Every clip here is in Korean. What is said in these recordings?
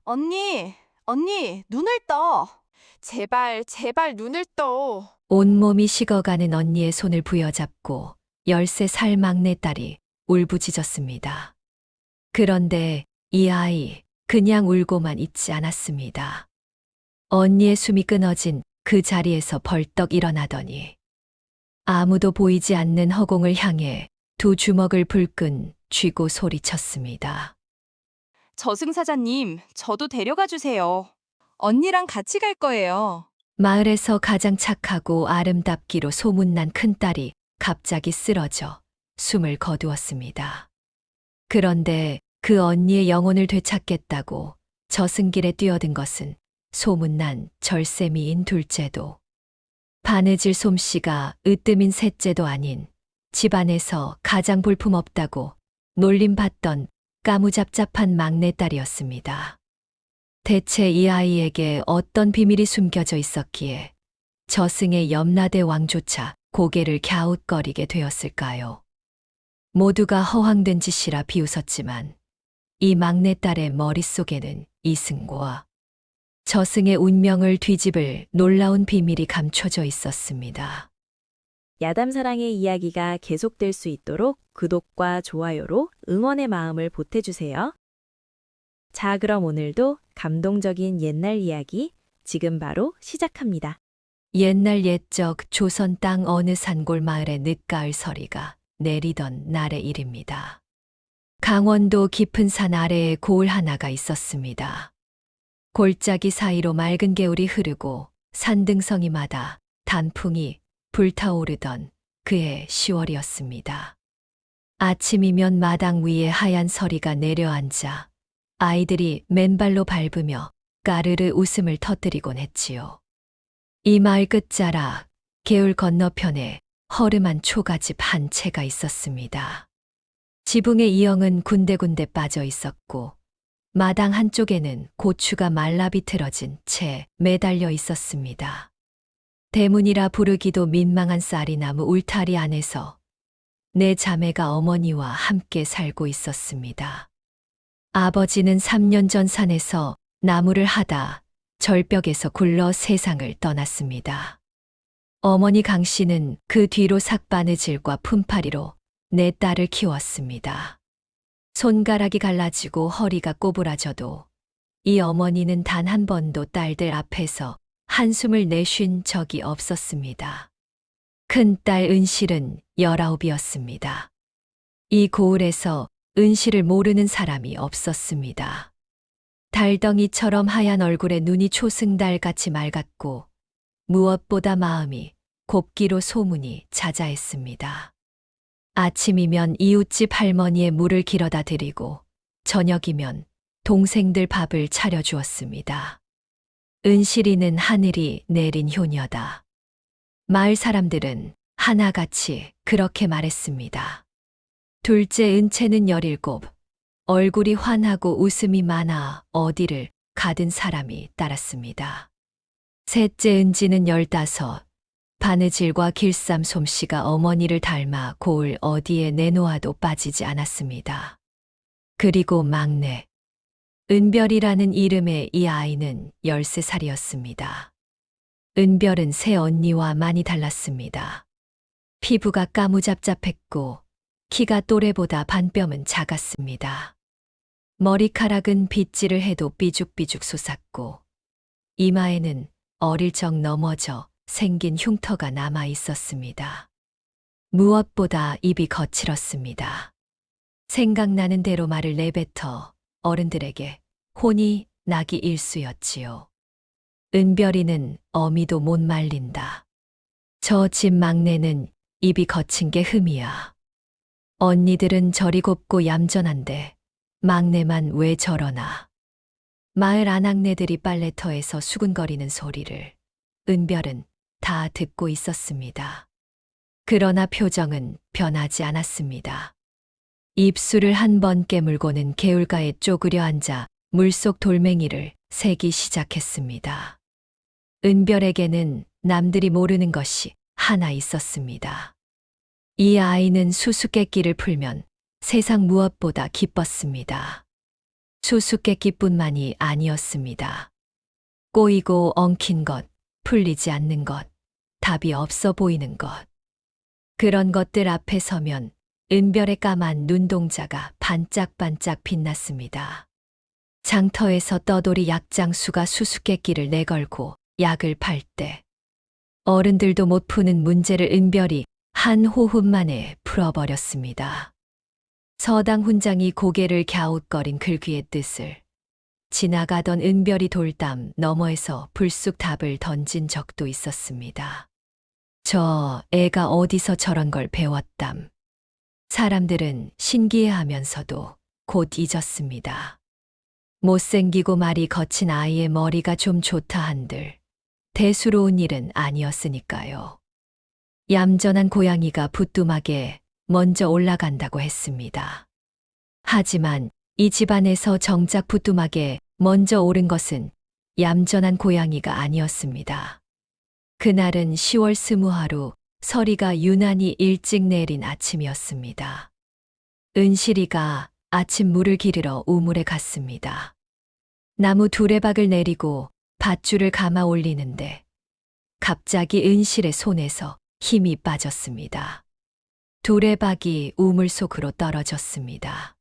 언니, 언니, 눈을 떠. 제발, 제발 눈을 떠. 온몸이 식어가는 언니의 손을 부여잡고 13살 막내딸이 울부짖었습니다. 그런데 이 아이 그냥 울고만 있지 않았습니다. 언니의 숨이 끊어진 그 자리에서 벌떡 일어나더니 아무도 보이지 않는 허공을 향해 두 주먹을 불끈 쥐고 소리쳤습니다. 저승사자님, 저도 데려가 주세요. 언니랑 같이 갈 거예요. 마을에서 가장 착하고 아름답기로 소문난 큰딸이 갑자기 쓰러져 숨을 거두었습니다. 그런데 그 언니의 영혼을 되찾겠다고 저승길에 뛰어든 것은 소문난 절세미인 둘째도 바느질 솜씨가 으뜸인 셋째도 아닌 집안에서 가장 볼품없다고 놀림받던 까무잡잡한 막내딸이었습니다. 대체 이 아이에게 어떤 비밀이 숨겨져 있었기에 저승의 염라대 왕조차 고개를 갸웃거리게 되었을까요? 모두가 허황된 짓이라 비웃었지만 이 막내딸의 머릿속에는 이승과 저승의 운명을 뒤집을 놀라운 비밀이 감춰져 있었습니다. 야담사랑의 이야기가 계속될 수 있도록 구독과 좋아요로 응원의 마음을 보태주세요. 자, 그럼 오늘도 감동적인 옛날 이야기 지금 바로 시작합니다. 옛날 옛적 조선 땅 어느 산골 마을의 늦가을 서리가 내리던 날의 일입니다. 강원도 깊은 산 아래에 고을 하나가 있었습니다. 골짜기 사이로 맑은 개울이 흐르고 산등성이마다 단풍이 불타오르던 그해 10월이었습니다. 아침이면 마당 위에 하얀 서리가 내려앉아 아이들이 맨발로 밟으며 까르르 웃음을 터뜨리곤 했지요. 이 마을 끝자락 개울 건너편에 허름한 초가집 한 채가 있었습니다. 지붕의 이형은 군데군데 빠져 있었고 마당 한쪽에는 고추가 말라 비틀어진 채 매달려 있었습니다. 대문이라 부르기도 민망한 쌀이나무 울타리 안에서 네 자매가 어머니와 함께 살고 있었습니다. 아버지는 3년 전 산에서 나무를 하다 절벽에서 굴러 세상을 떠났습니다. 어머니 강 씨는 그 뒤로 삭바느질과 품팔이로 내 딸을 키웠습니다. 손가락이 갈라지고 허리가 꼬부라져도 이 어머니는 단 한 번도 딸들 앞에서 한숨을 내쉰 적이 없었습니다. 큰딸 은실은 19이었습니다. 이 고을에서 은실을 모르는 사람이 없었습니다. 달덩이처럼 하얀 얼굴에 눈이 초승달같이 맑았고 무엇보다 마음이 곱기로 소문이 자자했습니다. 아침이면 이웃집 할머니의 물을 길어다 드리고 저녁이면 동생들 밥을 차려주었습니다. 은실이는 하늘이 내린 효녀다. 마을 사람들은 하나같이 그렇게 말했습니다. 둘째 은채는 17, 얼굴이 환하고 웃음이 많아 어디를 가든 사람이 따랐습니다. 셋째 은지는 15, 바느질과 길쌈 솜씨가 어머니를 닮아 고을 어디에 내놓아도 빠지지 않았습니다. 그리고 막내 은별이라는 이름의 이 아이는 13살이었습니다. 은별은 새 언니와 많이 달랐습니다. 피부가 까무잡잡했고 키가 또래보다 반뼘은 작았습니다. 머리카락은 빗질을 해도 삐죽삐죽 솟았고 이마에는 어릴 적 넘어져 생긴 흉터가 남아 있었습니다. 무엇보다 입이 거칠었습니다. 생각나는 대로 말을 내뱉어 어른들에게 혼이 나기 일쑤였지요. 은별이는 어미도 못 말린다. 저 집 막내는 입이 거친 게 흠이야. 언니들은 저리 곱고 얌전한데 막내만 왜 저러나. 마을 아낙네들이 빨래터에서 수근거리는 소리를 은별은 다 듣고 있었습니다. 그러나 표정은 변하지 않았습니다. 입술을 한 번 깨물고는 개울가에 쪼그려 앉아 물속 돌멩이를 세기 시작했습니다. 은별에게는 남들이 모르는 것이 하나 있었습니다. 이 아이는 수수께끼를 풀면 세상 무엇보다 기뻤습니다. 수수께끼뿐만이 아니었습니다. 꼬이고 엉킨 것, 풀리지 않는 것, 답이 없어 보이는 것. 그런 것들 앞에 서면 은별의 까만 눈동자가 반짝반짝 빛났습니다. 장터에서 떠돌이 약장수가 수수께끼를 내걸고 약을 팔 때 어른들도 못 푸는 문제를 은별이 한 호흡 만에 풀어버렸습니다. 서당 훈장이 고개를 갸웃거린 글귀의 뜻을 지나가던 은별이 돌담 너머에서 불쑥 답을 던진 적도 있었습니다. 저 애가 어디서 저런 걸 배웠담. 사람들은 신기해하면서도 곧 잊었습니다. 못생기고 말이 거친 아이의 머리가 좀 좋다 한들 대수로운 일은 아니었으니까요. 얌전한 고양이가 부뚜막에 먼저 올라간다고 했습니다. 하지만 이 집안에서 정작 부뚜막에 먼저 오른 것은 얌전한 고양이가 아니었습니다. 그날은 10월 20하루 서리가 유난히 일찍 내린 아침이었습니다. 은실이가 아침 물을 기르러 우물에 갔습니다. 나무 두레박을 내리고 밧줄을 감아 올리는데 갑자기 은실의 손에서 힘이 빠졌습니다. 두레박이 우물 속으로 떨어졌습니다.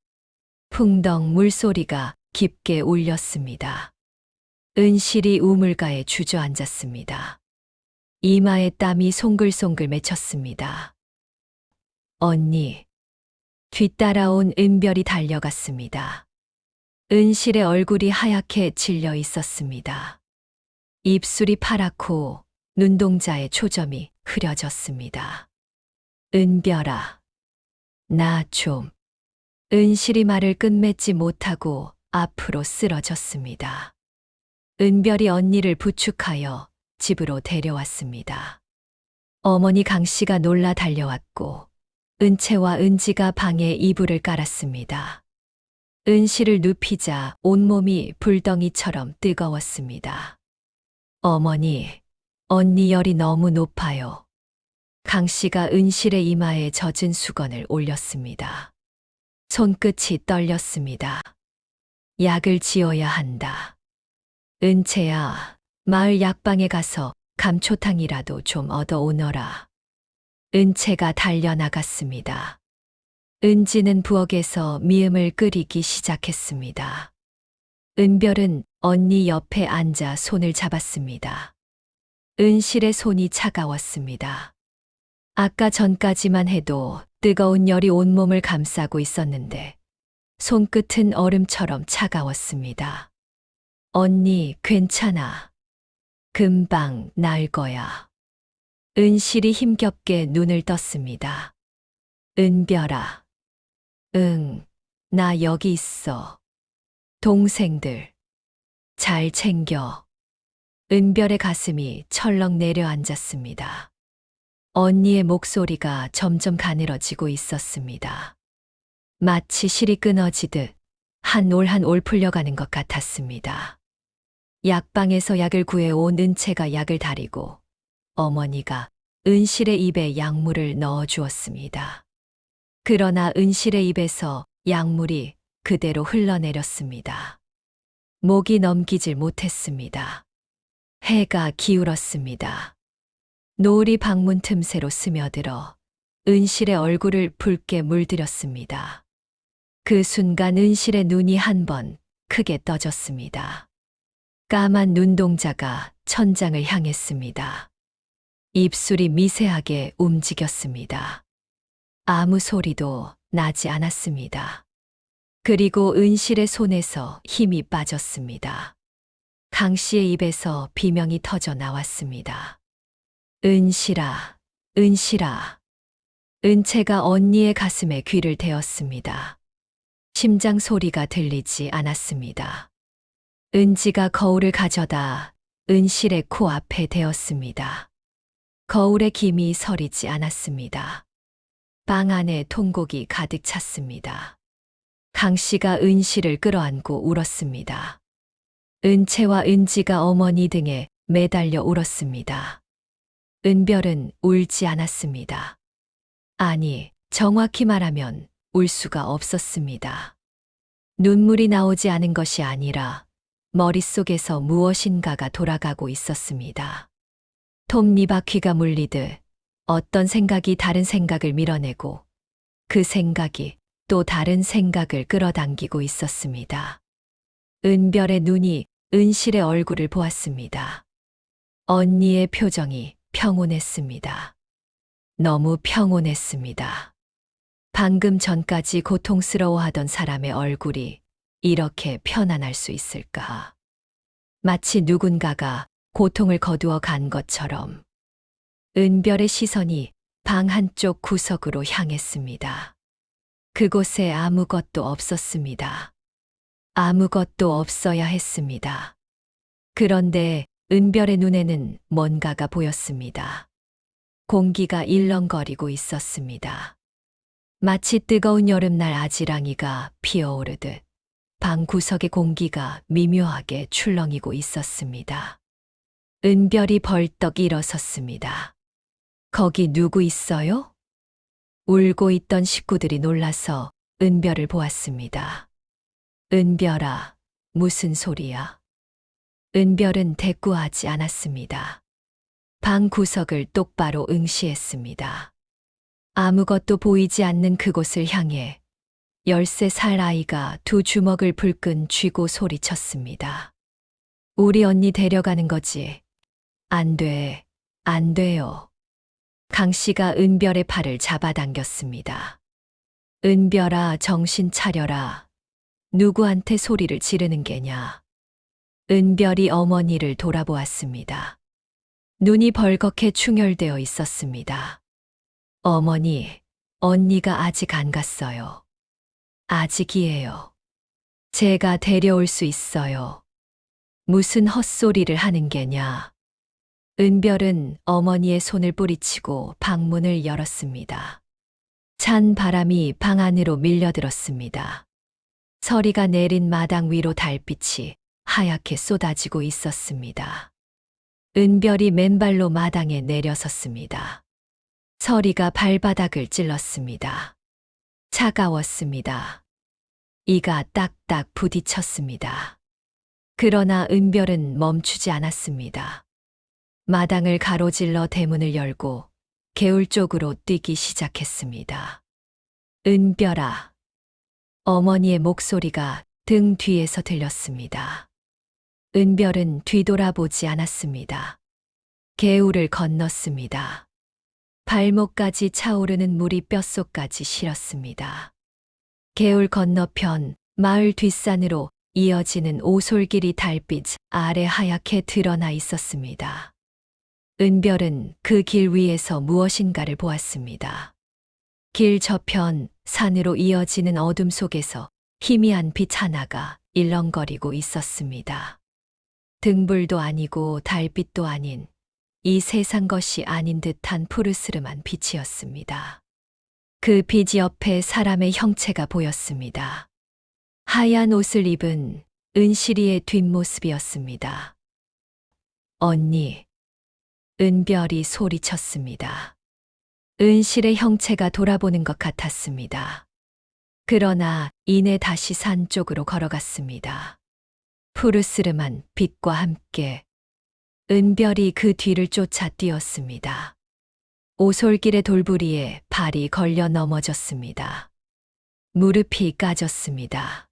풍덩 물소리가 깊게 울렸습니다. 은실이 우물가에 주저앉았습니다. 이마에 땀이 송글송글 맺혔습니다. 언니. 뒤따라온 은별이 달려갔습니다. 은실의 얼굴이 하얗게 질려 있었습니다. 입술이 파랗고 눈동자의 초점이 흐려졌습니다. 은별아. 나 좀. 은실이 말을 끝맺지 못하고 앞으로 쓰러졌습니다. 은별이 언니를 부축하여 집으로 데려왔습니다. 어머니 강씨가 놀라 달려왔고 은채와 은지가 방에 이불을 깔았습니다. 은실을 눕히자 온몸이 불덩이처럼 뜨거웠습니다. 어머니, 언니 열이 너무 높아요. 강씨가 은실의 이마에 젖은 수건을 올렸습니다. 손끝이 떨렸습니다. 약을 지어야 한다. 은채야, 마을 약방에 가서 감초탕이라도 좀 얻어오너라. 은채가 달려나갔습니다. 은지는 부엌에서 미음을 끓이기 시작했습니다. 은별은 언니 옆에 앉아 손을 잡았습니다. 은실의 손이 차가웠습니다. 아까 전까지만 해도 뜨거운 열이 온몸을 감싸고 있었는데 손끝은 얼음처럼 차가웠습니다. 언니, 괜찮아. 금방 나을 거야. 은실이 힘겹게 눈을 떴습니다. 은별아. 응, 나 여기 있어. 동생들. 잘 챙겨. 은별의 가슴이 철렁 내려앉았습니다. 언니의 목소리가 점점 가늘어지고 있었습니다. 마치 실이 끊어지듯 한 올 한 올 풀려가는 것 같았습니다. 약방에서 약을 구해온 은채가 약을 다리고 어머니가 은실의 입에 약물을 넣어 주었습니다. 그러나 은실의 입에서 약물이 그대로 흘러내렸습니다. 목이 넘기질 못했습니다. 해가 기울었습니다. 노을이 방문 틈새로 스며들어 은실의 얼굴을 붉게 물들였습니다. 그 순간 은실의 눈이 한 번 크게 떠졌습니다. 까만 눈동자가 천장을 향했습니다. 입술이 미세하게 움직였습니다. 아무 소리도 나지 않았습니다. 그리고 은실의 손에서 힘이 빠졌습니다. 강 씨의 입에서 비명이 터져 나왔습니다. 은실아, 은실아. 은채가 언니의 가슴에 귀를 대었습니다. 심장 소리가 들리지 않았습니다. 은지가 거울을 가져다 은실의 코앞에 대었습니다. 거울에 김이 서리지 않았습니다. 방 안에 통곡이 가득 찼습니다. 강 씨가 은실을 끌어안고 울었습니다. 은채와 은지가 어머니 등에 매달려 울었습니다. 은별은 울지 않았습니다. 아니, 정확히 말하면 울 수가 없었습니다. 눈물이 나오지 않은 것이 아니라 머릿속에서 무엇인가가 돌아가고 있었습니다. 톱니바퀴가 물리듯 어떤 생각이 다른 생각을 밀어내고 그 생각이 또 다른 생각을 끌어당기고 있었습니다. 은별의 눈이 은실의 얼굴을 보았습니다. 언니의 표정이 평온했습니다. 너무 평온했습니다. 방금 전까지 고통스러워하던 사람의 얼굴이 이렇게 편안할 수 있을까? 마치 누군가가 고통을 거두어 간 것처럼 은별의 시선이 방 한쪽 구석으로 향했습니다. 그곳에 아무것도 없었습니다. 아무것도 없어야 했습니다. 그런데 은별의 눈에는 뭔가가 보였습니다. 공기가 일렁거리고 있었습니다. 마치 뜨거운 여름날 아지랑이가 피어오르듯 방 구석의 공기가 미묘하게 출렁이고 있었습니다. 은별이 벌떡 일어섰습니다. 거기 누구 있어요? 울고 있던 식구들이 놀라서 은별을 보았습니다. 은별아, 무슨 소리야? 은별은 대꾸하지 않았습니다. 방 구석을 똑바로 응시했습니다. 아무것도 보이지 않는 그곳을 향해 13살 아이가 두 주먹을 불끈 쥐고 소리쳤습니다. 우리 언니 데려가는 거지. 안 돼, 안 돼요. 강 씨가 은별의 팔을 잡아당겼습니다. 은별아, 정신 차려라. 누구한테 소리를 지르는 게냐. 은별이 어머니를 돌아보았습니다. 눈이 벌겋게 충혈되어 있었습니다. 어머니, 언니가 아직 안 갔어요. 아직이에요. 제가 데려올 수 있어요. 무슨 헛소리를 하는 게냐. 은별은 어머니의 손을 뿌리치고 방문을 열었습니다. 찬 바람이 방 안으로 밀려들었습니다. 서리가 내린 마당 위로 달빛이 하얗게 쏟아지고 있었습니다. 은별이 맨발로 마당에 내려섰습니다. 서리가 발바닥을 찔렀습니다. 차가웠습니다. 이가 딱딱 부딪혔습니다. 그러나 은별은 멈추지 않았습니다. 마당을 가로질러 대문을 열고 개울 쪽으로 뛰기 시작했습니다. 은별아. 어머니의 목소리가 등 뒤에서 들렸습니다. 은별은 뒤돌아보지 않았습니다. 개울을 건넜습니다. 발목까지 차오르는 물이 뼛속까지 실었습니다. 개울 건너편 마을 뒷산으로 이어지는 오솔길이 달빛 아래 하얗게 드러나 있었습니다. 은별은 그 길 위에서 무엇인가를 보았습니다. 길 저편 산으로 이어지는 어둠 속에서 희미한 빛 하나가 일렁거리고 있었습니다. 등불도 아니고 달빛도 아닌 이 세상 것이 아닌 듯한 푸르스름한 빛이었습니다. 그 빛 옆에 사람의 형체가 보였습니다. 하얀 옷을 입은 은실이의 뒷모습이었습니다. 언니. 은별이 소리쳤습니다. 은실의 형체가 돌아보는 것 같았습니다. 그러나 이내 다시 산 쪽으로 걸어갔습니다. 푸르스름한 빛과 함께 은별이 그 뒤를 쫓아 뛰었습니다. 오솔길의 돌부리에 발이 걸려 넘어졌습니다. 무릎이 까졌습니다.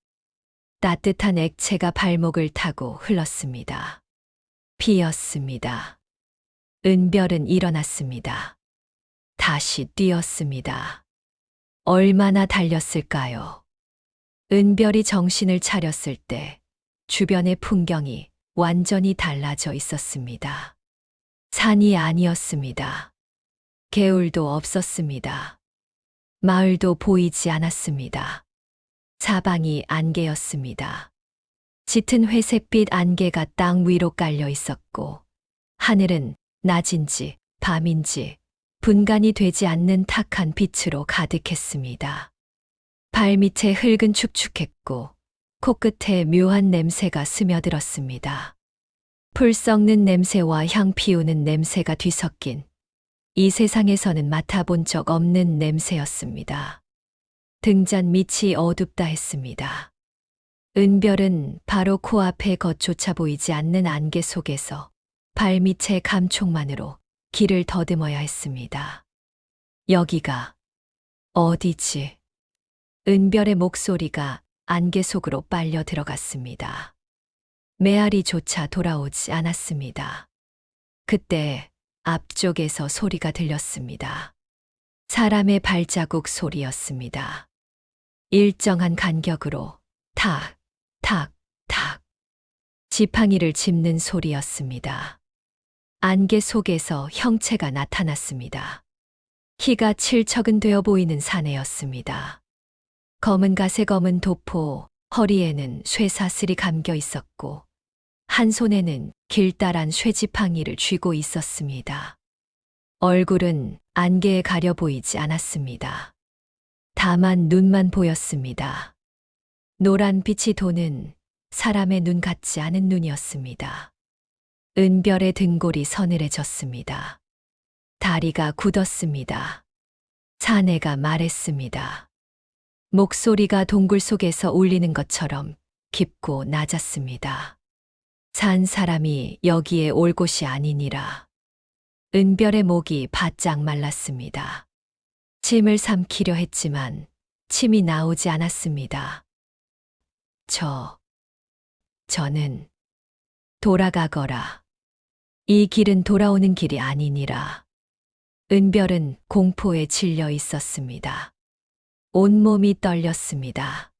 따뜻한 액체가 발목을 타고 흘렀습니다. 피었습니다. 은별은 일어났습니다. 다시 뛰었습니다. 얼마나 달렸을까요? 은별이 정신을 차렸을 때 주변의 풍경이 완전히 달라져 있었습니다. 산이 아니었습니다. 개울도 없었습니다. 마을도 보이지 않았습니다. 사방이 안개였습니다. 짙은 회색빛 안개가 땅 위로 깔려 있었고 하늘은 낮인지 밤인지 분간이 되지 않는 탁한 빛으로 가득했습니다. 발밑에 흙은 축축했고 코끝에 묘한 냄새가 스며들었습니다. 풀 썩는 냄새와 향 피우는 냄새가 뒤섞인 이 세상에서는 맡아본 적 없는 냄새였습니다. 등잔 밑이 어둡다 했습니다. 은별은 바로 코앞에 겉조차 보이지 않는 안개 속에서 발밑의 감촉만으로 길을 더듬어야 했습니다. 여기가 어디지? 은별의 목소리가 안개 속으로 빨려 들어갔습니다. 메아리조차 돌아오지 않았습니다. 그때 앞쪽에서 소리가 들렸습니다. 사람의 발자국 소리였습니다. 일정한 간격으로 탁, 탁, 탁. 지팡이를 짚는 소리였습니다. 안개 속에서 형체가 나타났습니다. 키가 칠척은 되어 보이는 사내였습니다. 검은 가세검은 도포, 허리에는 쇠사슬이 감겨 있었고, 한 손에는 길다란 쇠지팡이를 쥐고 있었습니다. 얼굴은 안개에 가려 보이지 않았습니다. 다만 눈만 보였습니다. 노란 빛이 도는 사람의 눈 같지 않은 눈이었습니다. 은별의 등골이 서늘해졌습니다. 다리가 굳었습니다. 사내가 말했습니다. 목소리가 동굴 속에서 울리는 것처럼 깊고 낮았습니다. 산 사람이 여기에 올 곳이 아니니라. 은별의 목이 바짝 말랐습니다. 침을 삼키려 했지만 침이 나오지 않았습니다. 저는 돌아가거라. 이 길은 돌아오는 길이 아니니라. 은별은 공포에 질려 있었습니다. 온몸이 떨렸습니다.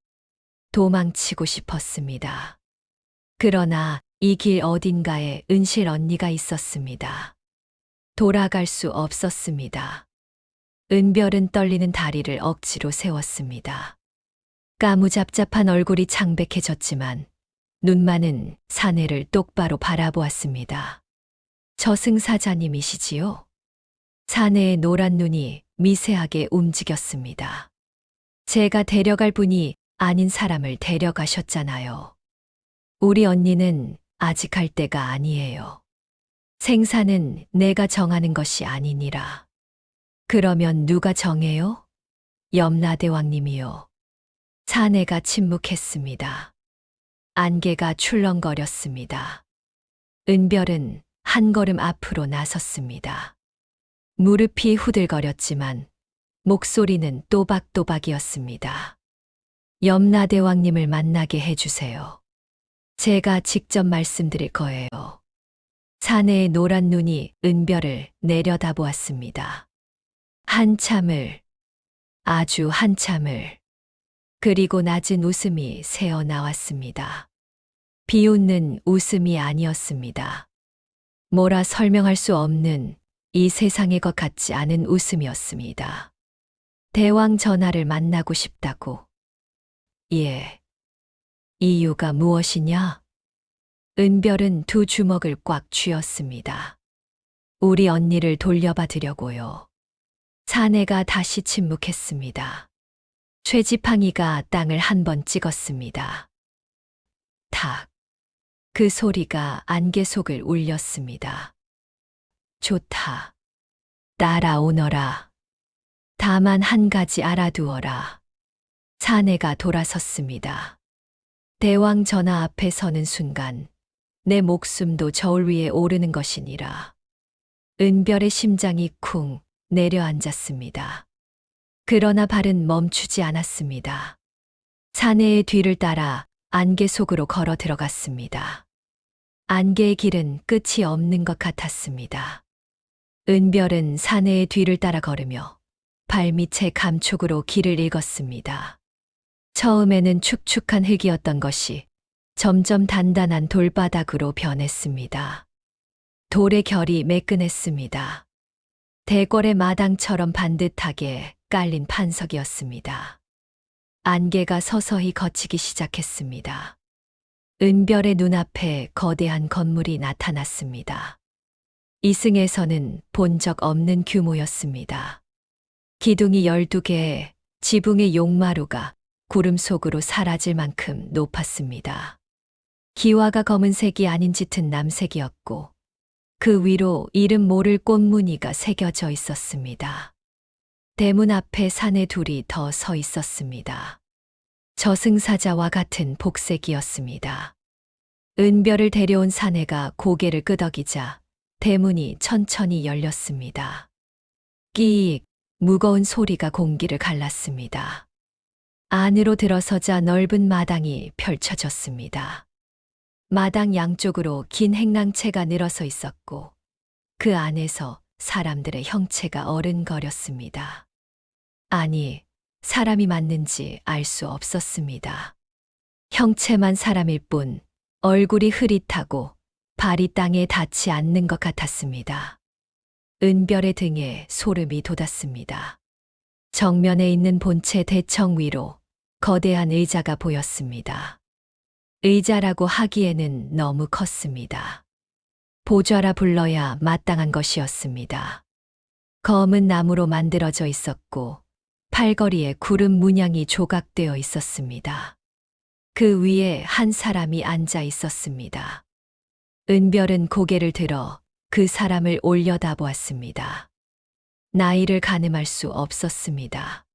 도망치고 싶었습니다. 그러나 이 길 어딘가에 은실 언니가 있었습니다. 돌아갈 수 없었습니다. 은별은 떨리는 다리를 억지로 세웠습니다. 까무잡잡한 얼굴이 창백해졌지만 눈만은 사내를 똑바로 바라보았습니다. 저승사자님이시지요? 사내의 노란 눈이 미세하게 움직였습니다. 제가 데려갈 분이 아닌 사람을 데려가셨잖아요. 우리 언니는 아직 갈 때가 아니에요. 생사는 내가 정하는 것이 아니니라. 그러면 누가 정해요? 염라대왕님이요. 사내가 침묵했습니다. 안개가 출렁거렸습니다. 은별은 한 걸음 앞으로 나섰습니다. 무릎이 후들거렸지만 목소리는 또박또박이었습니다. 염라대왕님을 만나게 해주세요. 제가 직접 말씀드릴 거예요. 사내의 노란 눈이 은별을 내려다보았습니다. 한참을, 아주 한참을, 그리고 낮은 웃음이 새어 나왔습니다. 비웃는 웃음이 아니었습니다. 뭐라 설명할 수 없는 이 세상의 것 같지 않은 웃음이었습니다. 대왕 전하를 만나고 싶다고. 예. 이유가 무엇이냐? 은별은 두 주먹을 꽉 쥐었습니다. 우리 언니를 돌려받으려고요. 사내가 다시 침묵했습니다. 쇠지팡이가 땅을 한 번 찍었습니다. 탁. 그 소리가 안개 속을 울렸습니다. 좋다. 따라오너라. 다만 한 가지 알아두어라. 사내가 돌아섰습니다. 대왕 전하 앞에 서는 순간 내 목숨도 저울 위에 오르는 것이니라. 은별의 심장이 쿵 내려앉았습니다. 그러나 발은 멈추지 않았습니다. 사내의 뒤를 따라 안개 속으로 걸어 들어갔습니다. 안개의 길은 끝이 없는 것 같았습니다. 은별은 사내의 뒤를 따라 걸으며 발밑의 감촉으로 길을 읽었습니다. 처음에는 축축한 흙이었던 것이 점점 단단한 돌바닥으로 변했습니다. 돌의 결이 매끈했습니다. 대궐의 마당처럼 반듯하게 깔린 판석이었습니다. 안개가 서서히 걷히기 시작했습니다. 은별의 눈앞에 거대한 건물이 나타났습니다. 이승에서는 본 적 없는 규모였습니다. 기둥이 12개, 지붕의 용마루가 구름 속으로 사라질 만큼 높았습니다. 기와가 검은색이 아닌 짙은 남색이었고 그 위로 이름 모를 꽃무늬가 새겨져 있었습니다. 대문 앞에 사내 둘이 더 서 있었습니다. 저승사자와 같은 복색이었습니다. 은별을 데려온 사내가 고개를 끄덕이자 대문이 천천히 열렸습니다. 끼익 무거운 소리가 공기를 갈랐습니다. 안으로 들어서자 넓은 마당이 펼쳐졌습니다. 마당 양쪽으로 긴 행랑채가 늘어서 있었고 그 안에서 사람들의 형체가 어른거렸습니다. 아니, 사람이 맞는지 알 수 없었습니다. 형체만 사람일 뿐 얼굴이 흐릿하고 발이 땅에 닿지 않는 것 같았습니다. 은별의 등에 소름이 돋았습니다. 정면에 있는 본체 대청 위로 거대한 의자가 보였습니다. 의자라고 하기에는 너무 컸습니다. 보좌라 불러야 마땅한 것이었습니다. 검은 나무로 만들어져 있었고 팔걸이에 구름 문양이 조각되어 있었습니다. 그 위에 한 사람이 앉아 있었습니다. 은별은 고개를 들어 그 사람을 올려다보았습니다. 나이를 가늠할 수 없었습니다.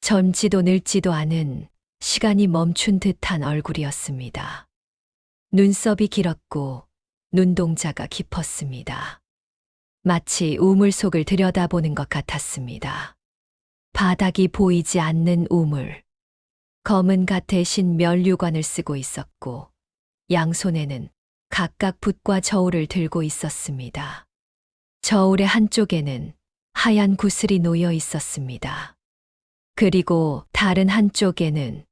젊지도 늙지도 않은 시간이 멈춘 듯한 얼굴이었습니다. 눈썹이 길었고 눈동자가 깊었습니다. 마치 우물 속을 들여다보는 것 같았습니다. 바닥이 보이지 않는 우물. 검은 갓 대신 면류관을 쓰고 있었고 양손에는 각각 붓과 저울을 들고 있었습니다. 저울의 한쪽에는 하얀 구슬이 놓여 있었습니다. 그리고 다른 한쪽에는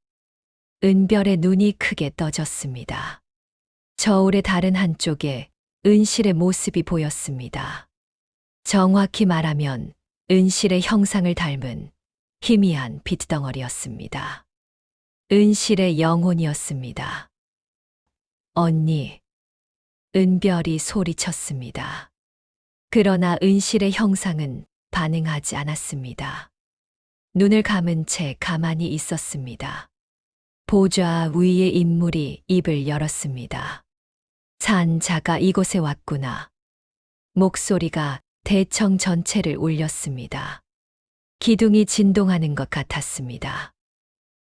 은별의 눈이 크게 떠졌습니다. 저울의 다른 한쪽에 은실의 모습이 보였습니다. 정확히 말하면 은실의 형상을 닮은 희미한 빛덩어리였습니다. 은실의 영혼이었습니다. 언니, 은별이 소리쳤습니다. 그러나 은실의 형상은 반응하지 않았습니다. 눈을 감은 채 가만히 있었습니다. 보좌 위의 인물이 입을 열었습니다. 산자가 이곳에 왔구나. 목소리가 대청 전체를 울렸습니다. 기둥이 진동하는 것 같았습니다.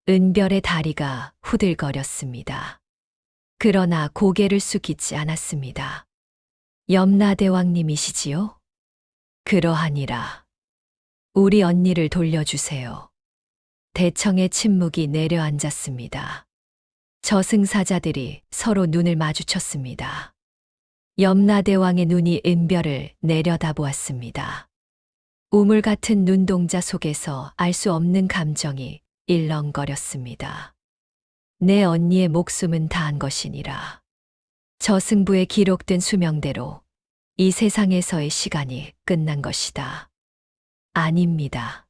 은별의 다리가 후들거렸습니다. 그러나 고개를 숙이지 않았습니다. 염라대왕님이시지요? 그러하니라. 우리 언니를 돌려주세요. 대청의 침묵이 내려앉았습니다. 저승사자들이 서로 눈을 마주쳤습니다. 염라대왕의 눈이 은별을 내려다보았습니다. 우물 같은 눈동자 속에서 알 수 없는 감정이 일렁거렸습니다. 내 언니의 목숨은 다한 것이니라. 저승부에 기록된 수명대로 이 세상에서의 시간이 끝난 것이다. 아닙니다.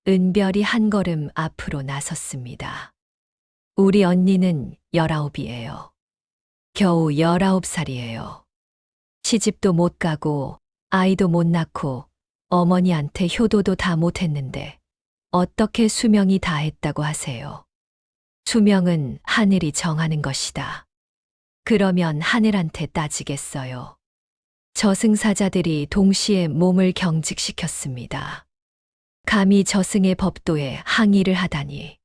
은별이 한 걸음 앞으로 나섰습니다. 우리 언니는 19이에요. 겨우 19살이에요. 시집도 못 가고 아이도 못 낳고 어머니한테 효도도 다 못했는데 어떻게 수명이 다했다고 하세요? 수명은 하늘이 정하는 것이다. 그러면 하늘한테 따지겠어요. 저승사자들이 동시에 몸을 경직시켰습니다. 감히 저승의 법도에 항의를 하다니.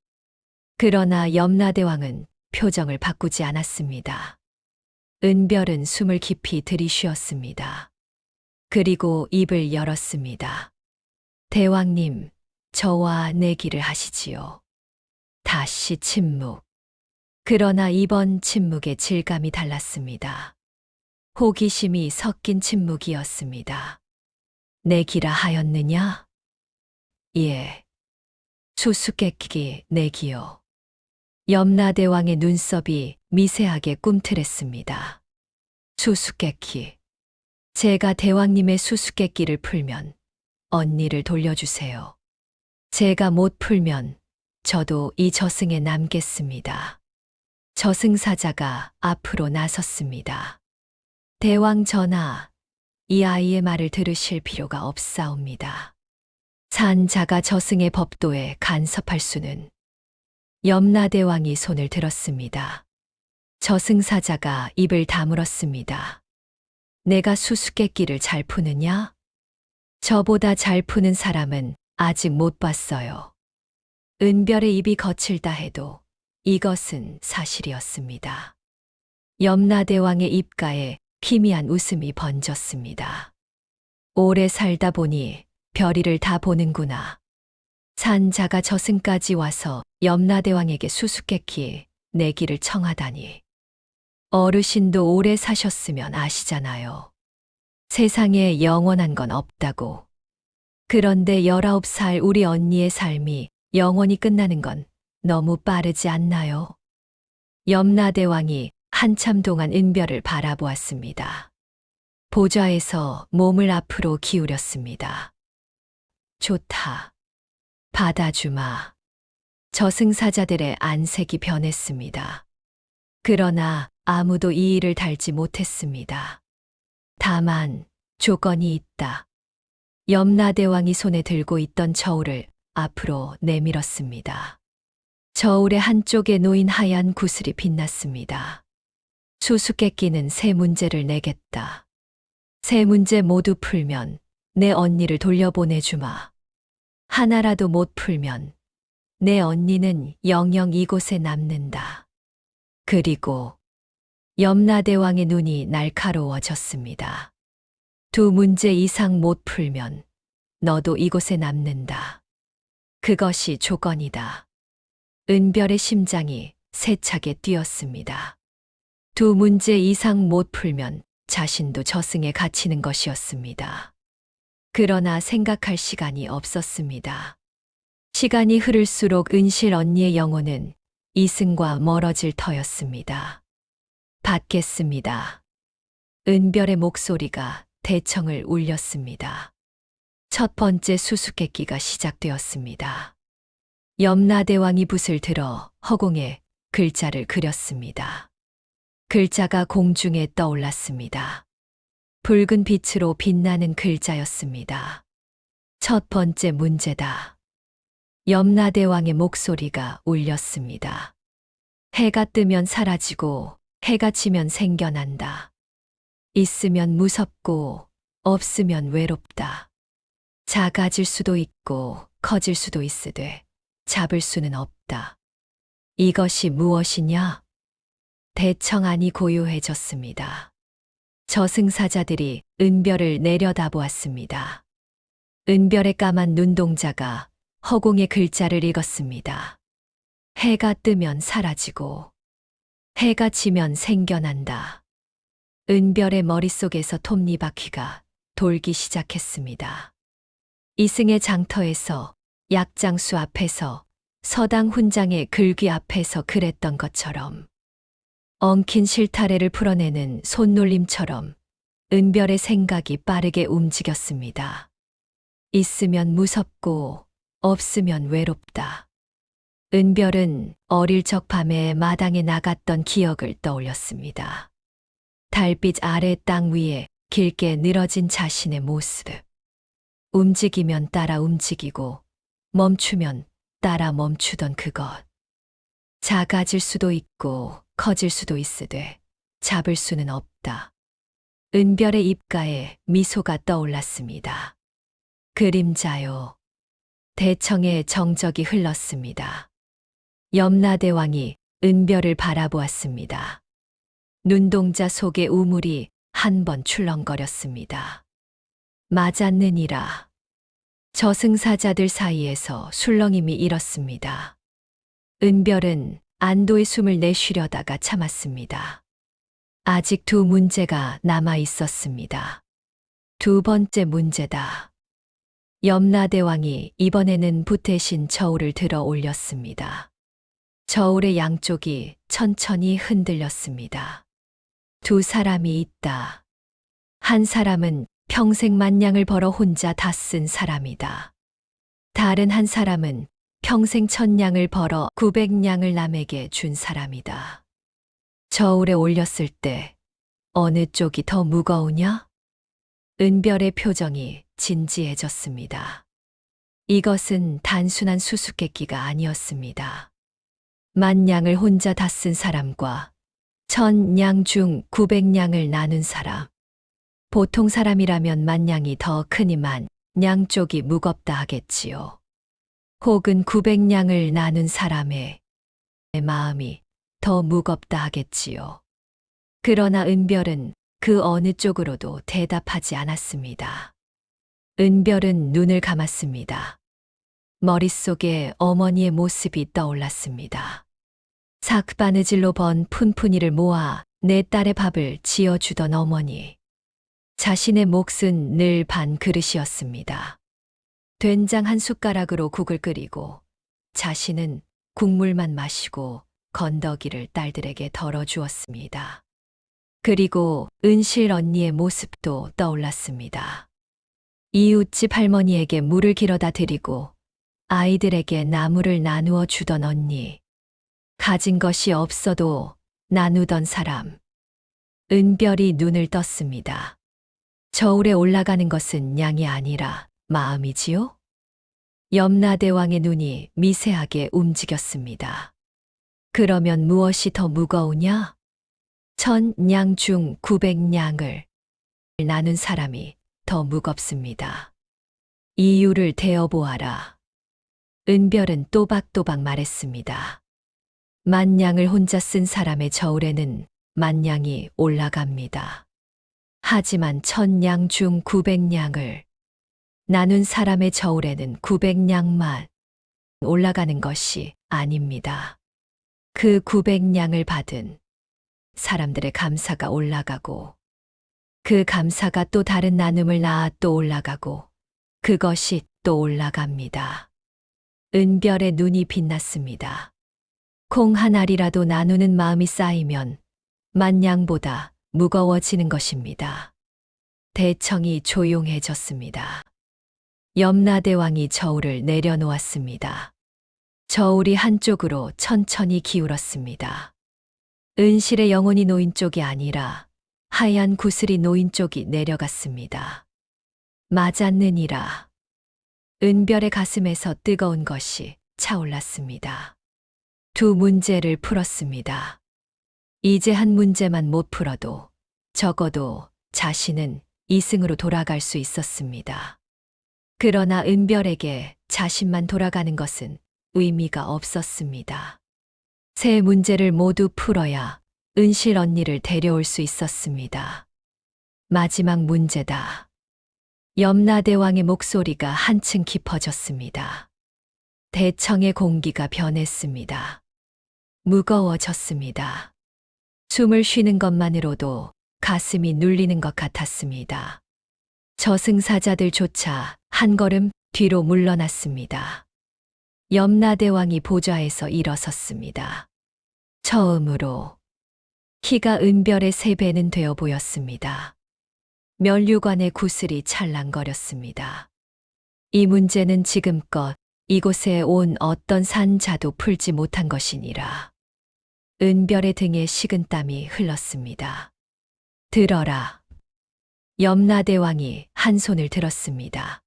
그러나 염라대왕은 표정을 바꾸지 않았습니다. 은별은 숨을 깊이 들이쉬었습니다. 그리고 입을 열었습니다. 대왕님, 저와 내기를 하시지요. 다시 침묵. 그러나 이번 침묵의 질감이 달랐습니다. 호기심이 섞인 침묵이었습니다. 내기라 하였느냐? 예. 수수께끼 내기요. 염라대왕의 눈썹이 미세하게 꿈틀했습니다. 수수께끼. 제가 대왕님의 수수께끼를 풀면 언니를 돌려주세요. 제가 못 풀면 저도 이 저승에 남겠습니다. 저승사자가 앞으로 나섰습니다. 대왕 전하, 이 아이의 말을 들으실 필요가 없사옵니다. 산자가 저승의 법도에 간섭할 수는. 염라대왕이 손을 들었습니다. 저승사자가 입을 다물었습니다. 내가 수수께끼를 잘 푸느냐? 저보다 잘 푸는 사람은 아직 못 봤어요. 은별의 입이 거칠다 해도 이것은 사실이었습니다. 염라대왕의 입가에 희미한 웃음이 번졌습니다. 오래 살다 보니 별일을 다 보는구나. 산자가 저승까지 와서 염라대왕에게 수수께끼 내기를 청하다니. 어르신도 오래 사셨으면 아시잖아요. 세상에 영원한 건 없다고. 그런데 19살 우리 언니의 삶이 영원히 끝나는 건 너무 빠르지 않나요? 염라대왕이 한참 동안 은별을 바라보았습니다. 보좌에서 몸을 앞으로 기울였습니다. 좋다. 받아주마. 저승사자들의 안색이 변했습니다. 그러나 아무도 이 일을 달지 못했습니다. 다만 조건이 있다. 염라대왕이 손에 들고 있던 저울을 앞으로 내밀었습니다. 저울의 한쪽에 놓인 하얀 구슬이 빛났습니다. 수수께끼는 3문제를 내겠다. 3문제 모두 풀면 내 언니를 돌려보내주마. 하나라도 못 풀면 내 언니는 영영 이곳에 남는다. 그리고 염라대왕의 눈이 날카로워졌습니다. 2문제 이상 못 풀면 너도 이곳에 남는다. 그것이 조건이다. 은별의 심장이 세차게 뛰었습니다. 2문제 이상 못 풀면 자신도 저승에 갇히는 것이었습니다. 그러나 생각할 시간이 없었습니다. 시간이 흐를수록 은실 언니의 영혼은 이승과 멀어질 터였습니다. 받겠습니다. 은별의 목소리가 대청을 울렸습니다. 첫 번째 수수께끼가 시작되었습니다. 염라대왕이 붓을 들어 허공에 글자를 그렸습니다. 글자가 공중에 떠올랐습니다. 붉은 빛으로 빛나는 글자였습니다. 첫 번째 문제다. 염라대왕의 목소리가 울렸습니다. 해가 뜨면 사라지고 해가 지면 생겨난다. 있으면 무섭고 없으면 외롭다. 작아질 수도 있고 커질 수도 있으되 잡을 수는 없다. 이것이 무엇이냐? 대청안이 고요해졌습니다. 저승사자들이 은별을 내려다보았습니다. 은별의 까만 눈동자가 허공의 글자를 읽었습니다. 해가 뜨면 사라지고 해가 지면 생겨난다. 은별의 머릿속에서 톱니바퀴가 돌기 시작했습니다. 이승의 장터에서 약장수 앞에서 서당 훈장의 글귀 앞에서 그랬던 것처럼 엉킨 실타래를 풀어내는 손놀림처럼 은별의 생각이 빠르게 움직였습니다. 있으면 무섭고 없으면 외롭다. 은별은 어릴 적 밤에 마당에 나갔던 기억을 떠올렸습니다. 달빛 아래 땅 위에 길게 늘어진 자신의 모습. 움직이면 따라 움직이고 멈추면 따라 멈추던 그것. 작아질 수도 있고 커질 수도 있으되 잡을 수는 없다. 은별의 입가에 미소가 떠올랐습니다. 그림자요. 대청의 정적이 흘렀습니다. 염라대왕이 은별을 바라보았습니다. 눈동자 속의 우물이 한 번 출렁거렸습니다. 맞았느니라. 저승사자들 사이에서 술렁임이 일었습니다. 은별은 안도의 숨을 내쉬려다가 참았습니다. 아직 2문제가 남아 있었습니다. 2번째 문제다. 염라대왕이 이번에는 붓 대신 저울을 들어 올렸습니다. 저울의 양쪽이 천천히 흔들렸습니다. 2 사람이 있다. 한 사람은 평생 만냥을 벌어 혼자 다 쓴 사람이다. 다른 한 사람은 평생 1000냥을 벌어 900냥을 남에게 준 사람이다. 저울에 올렸을 때 어느 쪽이 더 무거우냐? 은별의 표정이 진지해졌습니다. 이것은 단순한 수수께끼가 아니었습니다. 만냥을 혼자 다 쓴 사람과 1000냥 중 900냥을 나눈 사람. 보통 사람이라면 만냥이 더 크니만 냥 쪽이 무겁다 하겠지요. 혹은 900냥을 나눈 사람의 마음이 더 무겁다 하겠지요. 그러나 은별은 그 어느 쪽으로도 대답하지 않았습니다. 은별은 눈을 감았습니다. 머릿속에 어머니의 모습이 떠올랐습니다. 삭바느질로 번 푼푼이를 모아 내 딸의 밥을 지어주던 어머니. 자신의 몫은 늘 반 그릇이었습니다. 된장 한 숟가락으로 국을 끓이고 자신은 국물만 마시고 건더기를 딸들에게 덜어주었습니다. 그리고 은실 언니의 모습도 떠올랐습니다. 이웃집 할머니에게 물을 길어다 드리고 아이들에게 나무를 나누어 주던 언니. 가진 것이 없어도 나누던 사람. 은별이 눈을 떴습니다. 저울에 올라가는 것은 양이 아니라 마음이지요? 염라대왕의 눈이 미세하게 움직였습니다. 그러면 무엇이 더 무거우냐? 1000냥 중 900냥을 나눈 사람이 더 무겁습니다. 이유를 대어보아라. 은별은 또박또박 말했습니다. 10,000냥을 혼자 쓴 사람의 저울에는 10,000냥이 올라갑니다. 하지만 1000냥 중 900냥을 나눈 사람의 저울에는 900냥만 올라가는 것이 아닙니다. 그 900냥을 받은 사람들의 감사가 올라가고 그 감사가 또 다른 나눔을 낳아 또 올라가고 그것이 또 올라갑니다. 은별의 눈이 빛났습니다. 콩 한 알이라도 나누는 마음이 쌓이면 10,000냥보다 무거워지는 것입니다. 대청이 조용해졌습니다. 염라대왕이 저울을 내려놓았습니다. 저울이 한쪽으로 천천히 기울었습니다. 은실의 영혼이 놓인 쪽이 아니라 하얀 구슬이 놓인 쪽이 내려갔습니다. 맞았느니라. 은별의 가슴에서 뜨거운 것이 차올랐습니다. 두 문제를 풀었습니다. 이제 한 문제만 못 풀어도 적어도 자신은 2승으로 돌아갈 수 있었습니다. 그러나 은별에게 자신만 돌아가는 것은 의미가 없었습니다. 세 문제를 모두 풀어야 은실 언니를 데려올 수 있었습니다. 마지막 문제다. 염라대왕의 목소리가 한층 깊어졌습니다. 대청의 공기가 변했습니다. 무거워졌습니다. 숨을 쉬는 것만으로도 가슴이 눌리는 것 같았습니다. 저승사자들조차 한 걸음 뒤로 물러났습니다. 염라대왕이 보좌에서 일어섰습니다. 처음으로 키가 은별의 3배는 되어 보였습니다. 면류관의 구슬이 찰랑거렸습니다. 이 문제는 지금껏 이곳에 온 어떤 산자도 풀지 못한 것이니라. 은별의 등에 식은땀이 흘렀습니다. 들어라. 염라대왕이 한 손을 들었습니다.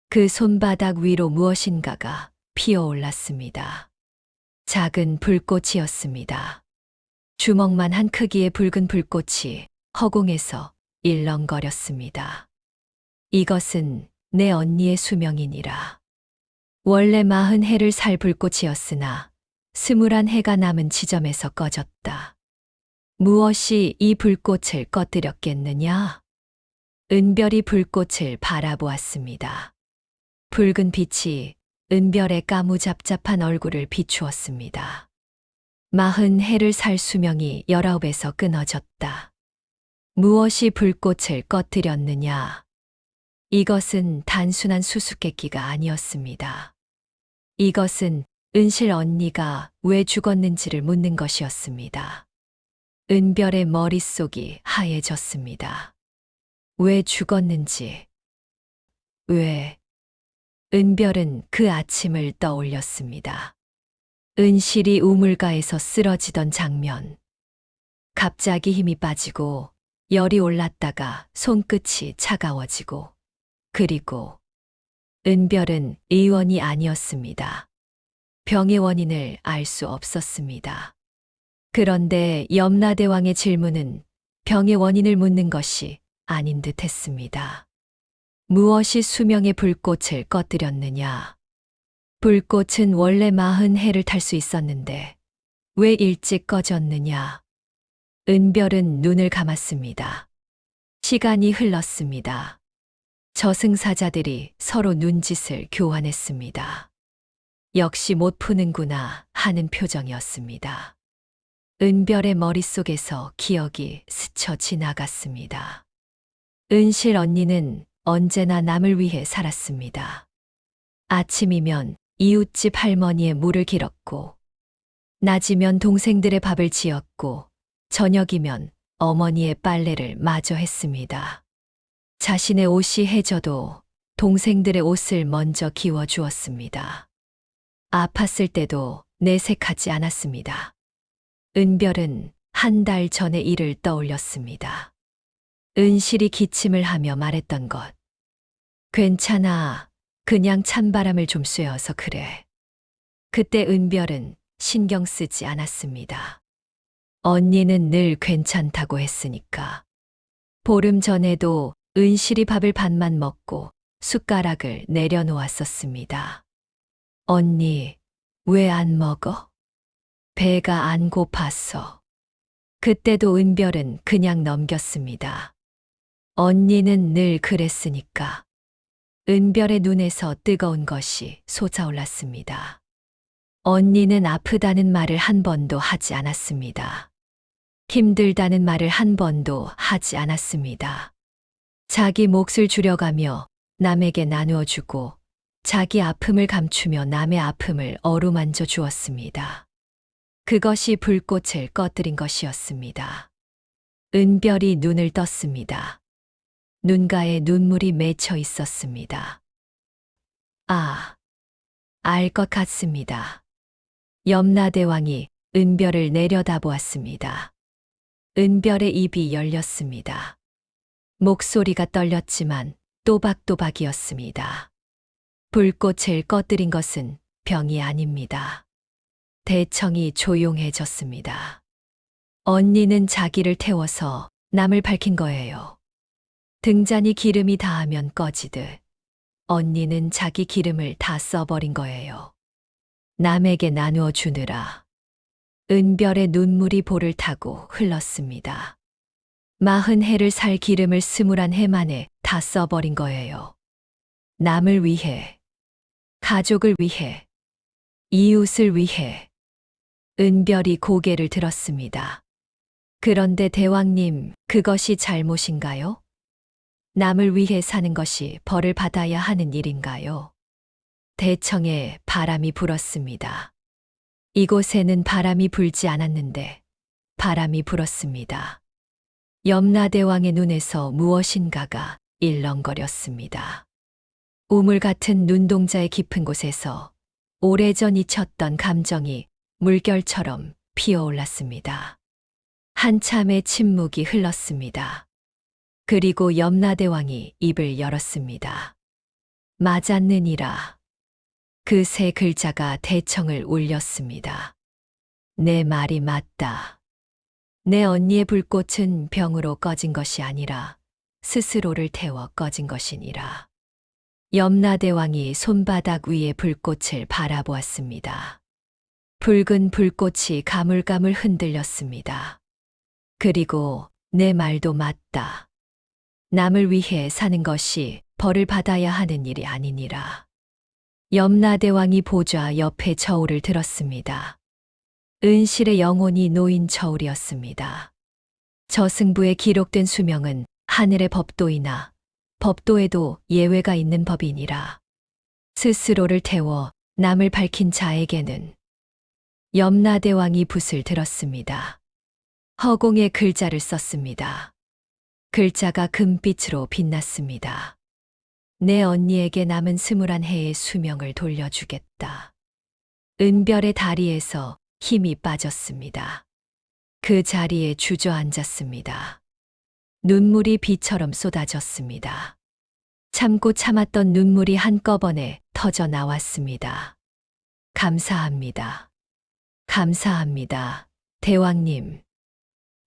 그 손바닥 위로 무엇인가가 피어올랐습니다. 작은 불꽃이었습니다. 주먹만 한 크기의 붉은 불꽃이 허공에서 일렁거렸습니다. 이것은 내 언니의 수명이니라. 원래 40해를 살 불꽃이었으나 21해가 남은 지점에서 꺼졌다. 무엇이 이 불꽃을 꺼뜨렸겠느냐? 은별이 불꽃을 바라보았습니다. 붉은 빛이 은별의 까무잡잡한 얼굴을 비추었습니다. 40해를 살 수명이 19에서 끊어졌다. 무엇이 불꽃을 꺼뜨렸느냐? 이것은 단순한 수수께끼가 아니었습니다. 이것은 은실 언니가 왜 죽었는지를 묻는 것이었습니다. 은별의 머릿속이 하얘졌습니다. 왜 죽었는지. 왜? 은별은 그 아침을 떠올렸습니다. 은실이 우물가에서 쓰러지던 장면. 갑자기 힘이 빠지고 열이 올랐다가 손끝이 차가워지고 그리고 은별은 의원이 아니었습니다. 병의 원인을 알 수 없었습니다. 그런데 염라대왕의 질문은 병의 원인을 묻는 것이 아닌 듯 했습니다. 무엇이 수명의 불꽃을 꺼뜨렸느냐? 불꽃은 원래 40해를 탈 수 있었는데 왜 일찍 꺼졌느냐? 은별은 눈을 감았습니다. 시간이 흘렀습니다. 저승사자들이 서로 눈짓을 교환했습니다. 역시 못 푸는구나 하는 표정이었습니다. 은별의 머릿속에서 기억이 스쳐 지나갔습니다. 은실 언니는 언제나 남을 위해 살았습니다. 아침이면 이웃집 할머니의 물을 길었고, 낮이면 동생들의 밥을 지었고, 저녁이면 어머니의 빨래를 마저 했습니다. 자신의 옷이 해져도 동생들의 옷을 먼저 기워 주었습니다. 아팠을 때도 내색하지 않았습니다. 은별은 한 달 전의 일을 떠올렸습니다. 은실이 기침을 하며 말했던 것. 괜찮아. 그냥 찬바람을 좀 쐬어서 그래. 그때 은별은 신경 쓰지 않았습니다. 언니는 늘 괜찮다고 했으니까. 보름 전에도 은실이 밥을 반만 먹고 숟가락을 내려놓았었습니다. 언니, 왜 안 먹어? 배가 안 고팠어. 그때도 은별은 그냥 넘겼습니다. 언니는 늘 그랬으니까. 은별의 눈에서 뜨거운 것이 솟아올랐습니다. 언니는 아프다는 말을 한 번도 하지 않았습니다. 힘들다는 말을 한 번도 하지 않았습니다. 자기 몫을 줄여가며 남에게 나누어 주고 자기 아픔을 감추며 남의 아픔을 어루만져 주었습니다. 그것이 불꽃을 꺼뜨린 것이었습니다. 은별이 눈을 떴습니다. 눈가에 눈물이 맺혀 있었습니다. 아, 알 것 같습니다. 염라대왕이 은별을 내려다보았습니다. 은별의 입이 열렸습니다. 목소리가 떨렸지만 또박또박이었습니다. 불꽃을 꺼뜨린 것은 병이 아닙니다. 대청이 조용해졌습니다. 언니는 자기를 태워서 남을 밝힌 거예요. 등잔이 기름이 닿으면 꺼지듯 언니는 자기 기름을 다 써버린 거예요. 남에게 나누어 주느라. 은별의 눈물이 볼을 타고 흘렀습니다. 40해를 살 기름을 21해 만에 다 써버린 거예요. 남을 위해, 가족을 위해, 이웃을 위해. 은별이 고개를 들었습니다. 그런데 대왕님, 그것이 잘못인가요? 남을 위해 사는 것이 벌을 받아야 하는 일인가요? 대청에 바람이 불었습니다. 이곳에는 바람이 불지 않았는데 바람이 불었습니다. 염라대왕의 눈에서 무엇인가가 일렁거렸습니다. 우물 같은 눈동자의 깊은 곳에서 오래전 잊혔던 감정이 물결처럼 피어올랐습니다. 한참의 침묵이 흘렀습니다. 그리고 염라대왕이 입을 열었습니다. 맞았느니라. 그 세 글자가 대청을 울렸습니다. 내 말이 맞다. 내 언니의 불꽃은 병으로 꺼진 것이 아니라 스스로를 태워 꺼진 것이니라. 염라대왕이 손바닥 위에 불꽃을 바라보았습니다. 붉은 불꽃이 가물가물 흔들렸습니다. 그리고 내 말도 맞다. 남을 위해 사는 것이 벌을 받아야 하는 일이 아니니라. 염라대왕이 보좌 옆에 저울을 들었습니다. 은실의 영혼이 놓인 저울이었습니다. 저승부에 기록된 수명은 하늘의 법도이나 법도에도 예외가 있는 법이니라. 스스로를 태워 남을 밝힌 자에게는. 염라대왕이 붓을 들었습니다. 허공에 글자를 썼습니다. 글자가 금빛으로 빛났습니다. 내 언니에게 남은 21해의 수명을 돌려주겠다. 은별의 다리에서 힘이 빠졌습니다. 그 자리에 주저앉았습니다. 눈물이 비처럼 쏟아졌습니다. 참고 참았던 눈물이 한꺼번에 터져 나왔습니다. 감사합니다. 감사합니다. 대왕님.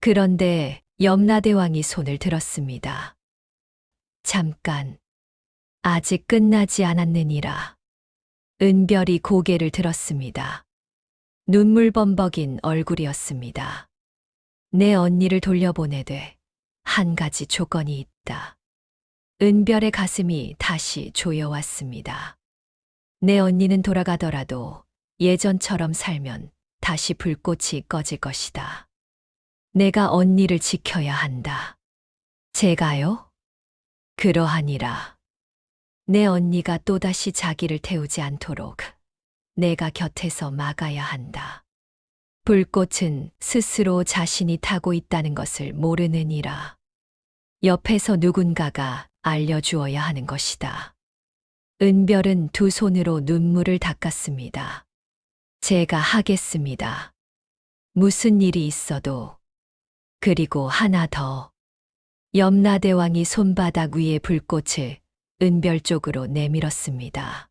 그런데 염라대왕이 손을 들었습니다. 잠깐. 아직 끝나지 않았느니라. 은별이 고개를 들었습니다. 눈물 범벅인 얼굴이었습니다. 내 언니를 돌려보내되 한 가지 조건이 있다. 은별의 가슴이 다시 조여왔습니다. 내 언니는 돌아가더라도 예전처럼 살면 다시 불꽃이 꺼질 것이다. 내가 언니를 지켜야 한다. 제가요? 그러하니라. 내 언니가 또다시 자기를 태우지 않도록 내가 곁에서 막아야 한다. 불꽃은 스스로 자신이 타고 있다는 것을 모르느니라. 옆에서 누군가가 알려주어야 하는 것이다. 은별은 두 손으로 눈물을 닦았습니다. 제가 하겠습니다. 무슨 일이 있어도. 그리고 하나 더. 염라대왕이 손바닥 위에 불꽃을 은별 쪽으로 내밀었습니다.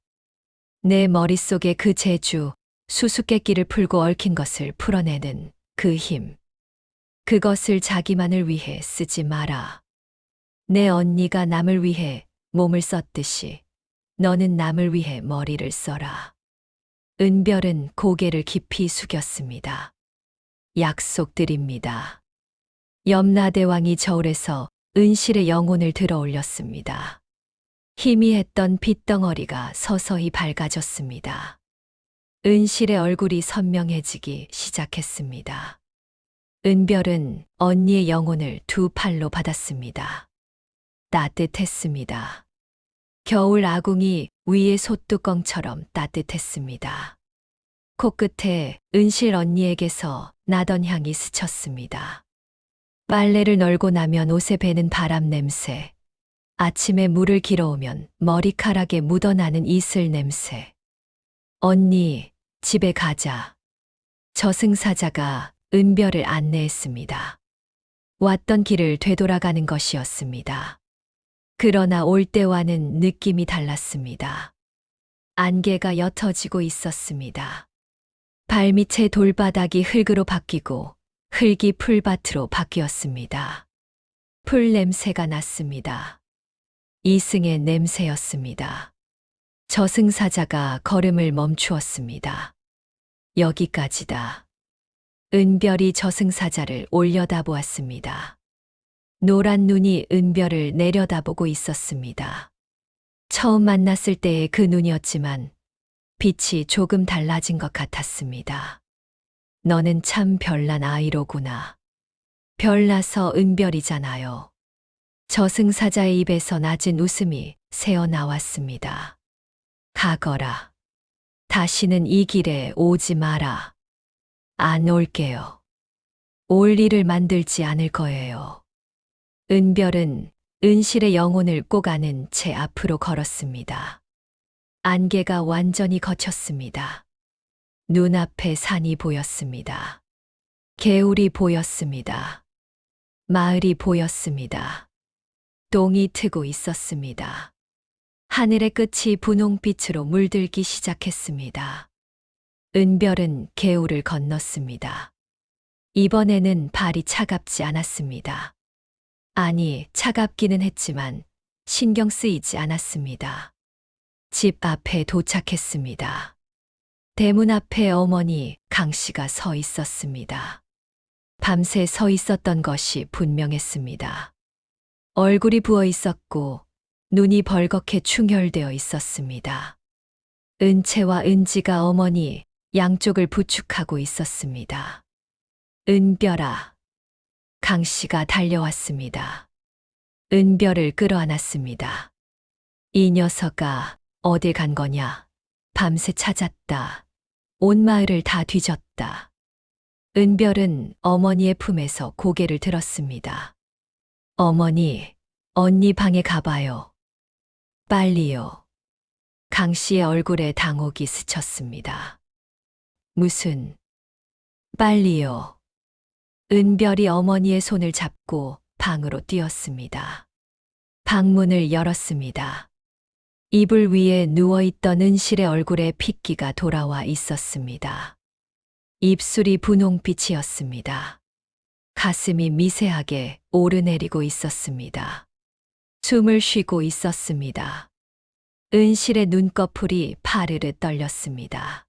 내 머릿속에 그 재주, 수수께끼를 풀고 얽힌 것을 풀어내는 그 힘. 그것을 자기만을 위해 쓰지 마라. 내 언니가 남을 위해 몸을 썼듯이 너는 남을 위해 머리를 써라. 은별은 고개를 깊이 숙였습니다. 약속드립니다. 염라대왕이 저울에서 은실의 영혼을 들어 올렸습니다. 희미했던 빗덩어리가 서서히 밝아졌습니다. 은실의 얼굴이 선명해지기 시작했습니다. 은별은 언니의 영혼을 두 팔로 받았습니다. 따뜻했습니다. 겨울 아궁이 위의 솥뚜껑처럼 따뜻했습니다. 코끝에 은실 언니에게서 나던 향이 스쳤습니다. 빨래를 널고 나면 옷에 배는 바람 냄새, 아침에 물을 길어오면 머리카락에 묻어나는 이슬 냄새. 언니, 집에 가자. 저승사자가 은별을 안내했습니다. 왔던 길을 되돌아가는 것이었습니다. 그러나 올 때와는 느낌이 달랐습니다. 안개가 옅어지고 있었습니다. 발밑의 돌바닥이 흙으로 바뀌고 흙이 풀밭으로 바뀌었습니다. 풀 냄새가 났습니다. 이승의 냄새였습니다. 저승사자가 걸음을 멈추었습니다. 여기까지다. 은별이 저승사자를 올려다보았습니다. 노란 눈이 은별을 내려다보고 있었습니다. 처음 만났을 때의 그 눈이었지만 빛이 조금 달라진 것 같았습니다. 너는 참 별난 아이로구나. 별나서 은별이잖아요. 저승사자의 입에서 낮은 웃음이 새어나왔습니다. 가거라. 다시는 이 길에 오지 마라. 안 올게요. 올 일을 만들지 않을 거예요. 은별은 은실의 영혼을 꼭 안은 채 앞으로 걸었습니다. 안개가 완전히 걷혔습니다. 눈앞에 산이 보였습니다. 개울이 보였습니다. 마을이 보였습니다. 똥이 트고 있었습니다. 하늘의 끝이 분홍빛으로 물들기 시작했습니다. 은별은 개울을 건넜습니다. 이번에는 발이 차갑지 않았습니다. 아니, 차갑기는 했지만 신경 쓰이지 않았습니다. 집 앞에 도착했습니다. 대문 앞에 어머니 강 씨가 서 있었습니다. 밤새 서 있었던 것이 분명했습니다. 얼굴이 부어 있었고 눈이 벌겋게 충혈되어 있었습니다. 은채와 은지가 어머니 양쪽을 부축하고 있었습니다. 은별아. 강 씨가 달려왔습니다. 은별을 끌어안았습니다. 이 녀석아, 어딜 간 거냐? 밤새 찾았다. 온 마을을 다 뒤졌다. 은별은 어머니의 품에서 고개를 들었습니다. 어머니, 언니 방에 가봐요. 빨리요. 강 씨의 얼굴에 당혹이 스쳤습니다. 무슨, 빨리요. 은별이 어머니의 손을 잡고 방으로 뛰었습니다. 방문을 열었습니다. 이불 위에 누워있던 은실의 얼굴에 핏기가 돌아와 있었습니다. 입술이 분홍빛이었습니다. 가슴이 미세하게 오르내리고 있었습니다. 숨을 쉬고 있었습니다. 은실의 눈꺼풀이 파르르 떨렸습니다.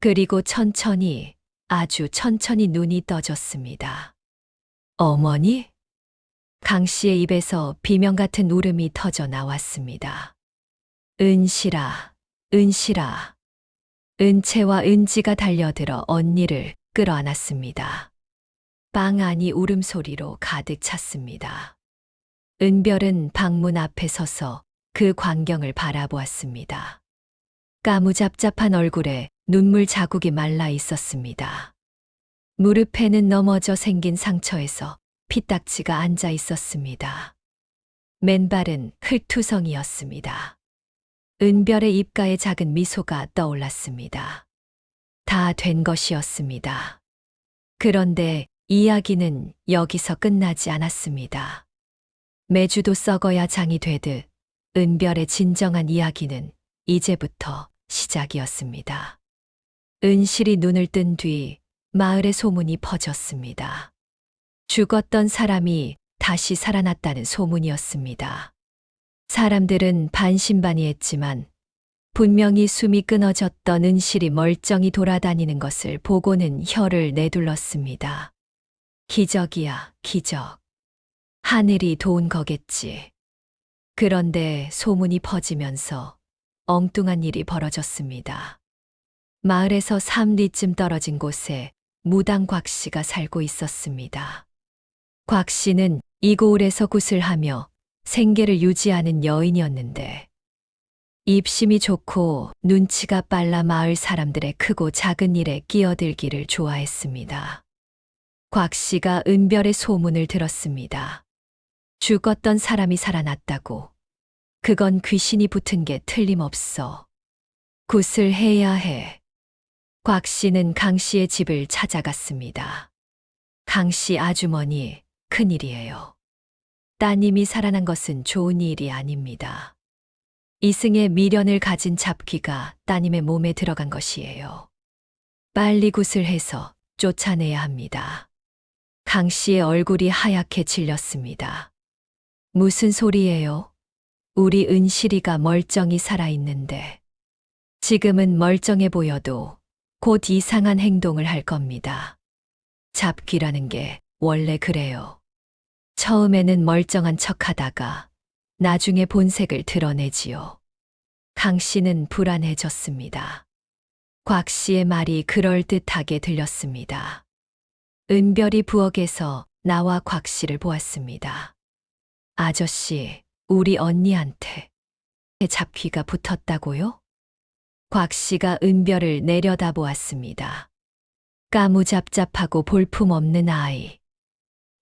그리고 천천히, 아주 천천히 눈이 떠졌습니다. 어머니? 강 씨의 입에서 비명 같은 울음이 터져 나왔습니다. 은실아, 은실아. 은채와 은지가 달려들어 언니를 끌어안았습니다. 빵 안이 울음소리로 가득 찼습니다. 은별은 방문 앞에 서서 그 광경을 바라보았습니다. 까무잡잡한 얼굴에 눈물 자국이 말라 있었습니다. 무릎에는 넘어져 생긴 상처에서 피딱지가 앉아 있었습니다. 맨발은 흙투성이었습니다. 은별의 입가에 작은 미소가 떠올랐습니다. 다 된 것이었습니다. 그런데 이야기는 여기서 끝나지 않았습니다. 메주도 썩어야 장이 되듯 은별의 진정한 이야기는 이제부터 시작이었습니다. 은실이 눈을 뜬 뒤 마을에 소문이 퍼졌습니다. 죽었던 사람이 다시 살아났다는 소문이었습니다. 사람들은 반신반의했지만 분명히 숨이 끊어졌던 은실이 멀쩡히 돌아다니는 것을 보고는 혀를 내둘렀습니다. 기적이야, 기적. 하늘이 도운 거겠지. 그런데 소문이 퍼지면서 엉뚱한 일이 벌어졌습니다. 마을에서 3리쯤 떨어진 곳에 무당 곽 씨가 살고 있었습니다. 곽 씨는 이 고을에서 굿을 하며 생계를 유지하는 여인이었는데 입심이 좋고 눈치가 빨라 마을 사람들의 크고 작은 일에 끼어들기를 좋아했습니다. 곽 씨가 은별의 소문을 들었습니다. 죽었던 사람이 살아났다고. 그건 귀신이 붙은 게 틀림없어. 굿을 해야 해. 곽 씨는 강 씨의 집을 찾아갔습니다. 강 씨 아주머니, 큰일이에요. 따님이 살아난 것은 좋은 일이 아닙니다. 이승의 미련을 가진 잡귀가 따님의 몸에 들어간 것이에요. 빨리 굿을 해서 쫓아내야 합니다. 강 씨의 얼굴이 하얗게 질렸습니다. 무슨 소리예요? 우리 은실이가 멀쩡히 살아있는데. 지금은 멀쩡해 보여도 곧 이상한 행동을 할 겁니다. 잡귀라는 게 원래 그래요. 처음에는 멀쩡한 척 하다가 나중에 본색을 드러내지요. 강 씨는 불안해졌습니다. 곽 씨의 말이 그럴듯하게 들렸습니다. 은별이 부엌에서 나와 곽 씨를 보았습니다. 아저씨, 우리 언니한테 잡귀가 붙었다고요? 곽 씨가 은별을 내려다보았습니다. 까무잡잡하고 볼품없는 아이.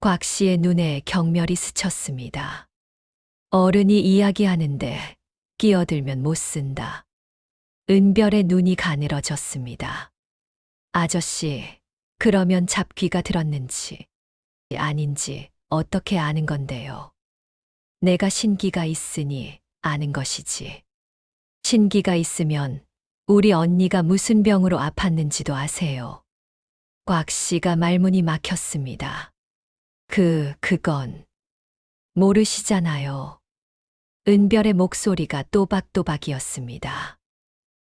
곽 씨의 눈에 경멸이 스쳤습니다. 어른이 이야기하는데 끼어들면 못 쓴다. 은별의 눈이 가늘어졌습니다. 아저씨, 그러면 잡귀가 들었는지 아닌지 어떻게 아는 건데요? 내가 신기가 있으니 아는 것이지. 신기가 있으면 우리 언니가 무슨 병으로 아팠는지도 아세요. 곽 씨가 말문이 막혔습니다. 그건 모르시잖아요. 은별의 목소리가 또박또박이었습니다.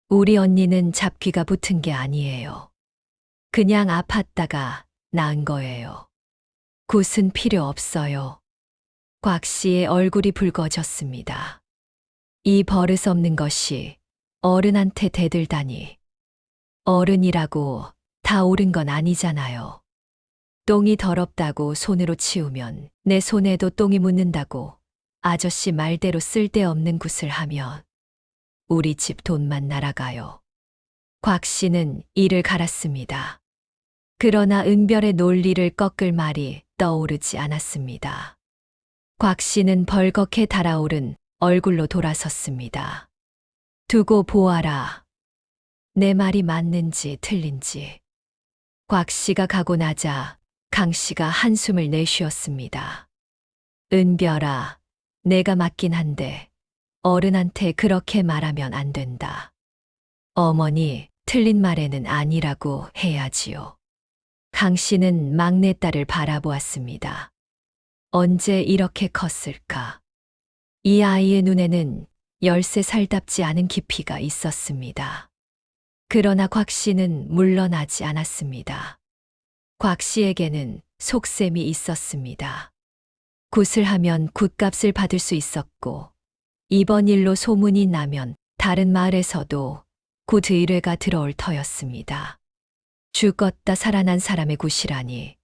우리 언니는 잡귀가 붙은 게 아니에요. 그냥 아팠다가 나은 거예요. 굿은 필요 없어요. 곽 씨의 얼굴이 붉어졌습니다. 이 버릇없는 것이 어른한테 대들다니. 어른이라고 다 옳은 건 아니잖아요. 똥이 더럽다고 손으로 치우면 내 손에도 똥이 묻는다고 아저씨 말대로 쓸데없는 굿을 하면 우리 집 돈만 날아가요. 곽 씨는 이를 갈았습니다. 그러나 은별의 논리를 꺾을 말이 떠오르지 않았습니다. 곽 씨는 벌겋게 달아오른 얼굴로 돌아섰습니다. 두고 보아라. 내 말이 맞는지 틀린지. 곽 씨가 가고 나자 강 씨가 한숨을 내쉬었습니다. 은별아, 내가 맞긴 한데 어른한테 그렇게 말하면 안 된다. 어머니, 틀린 말에는 아니라고 해야지요. 강 씨는 막내딸을 바라보았습니다. 언제 이렇게 컸을까? 이 아이의 눈에는 13살답지 않은 깊이가 있었습니다. 그러나 곽 씨는 물러나지 않았습니다. 곽 씨에게는 속셈이 있었습니다. 굿을 하면 굿값을 받을 수 있었고, 이번 일로 소문이 나면 다른 마을에서도 굿 의뢰가 들어올 터였습니다. 죽었다 살아난 사람의 굿이라니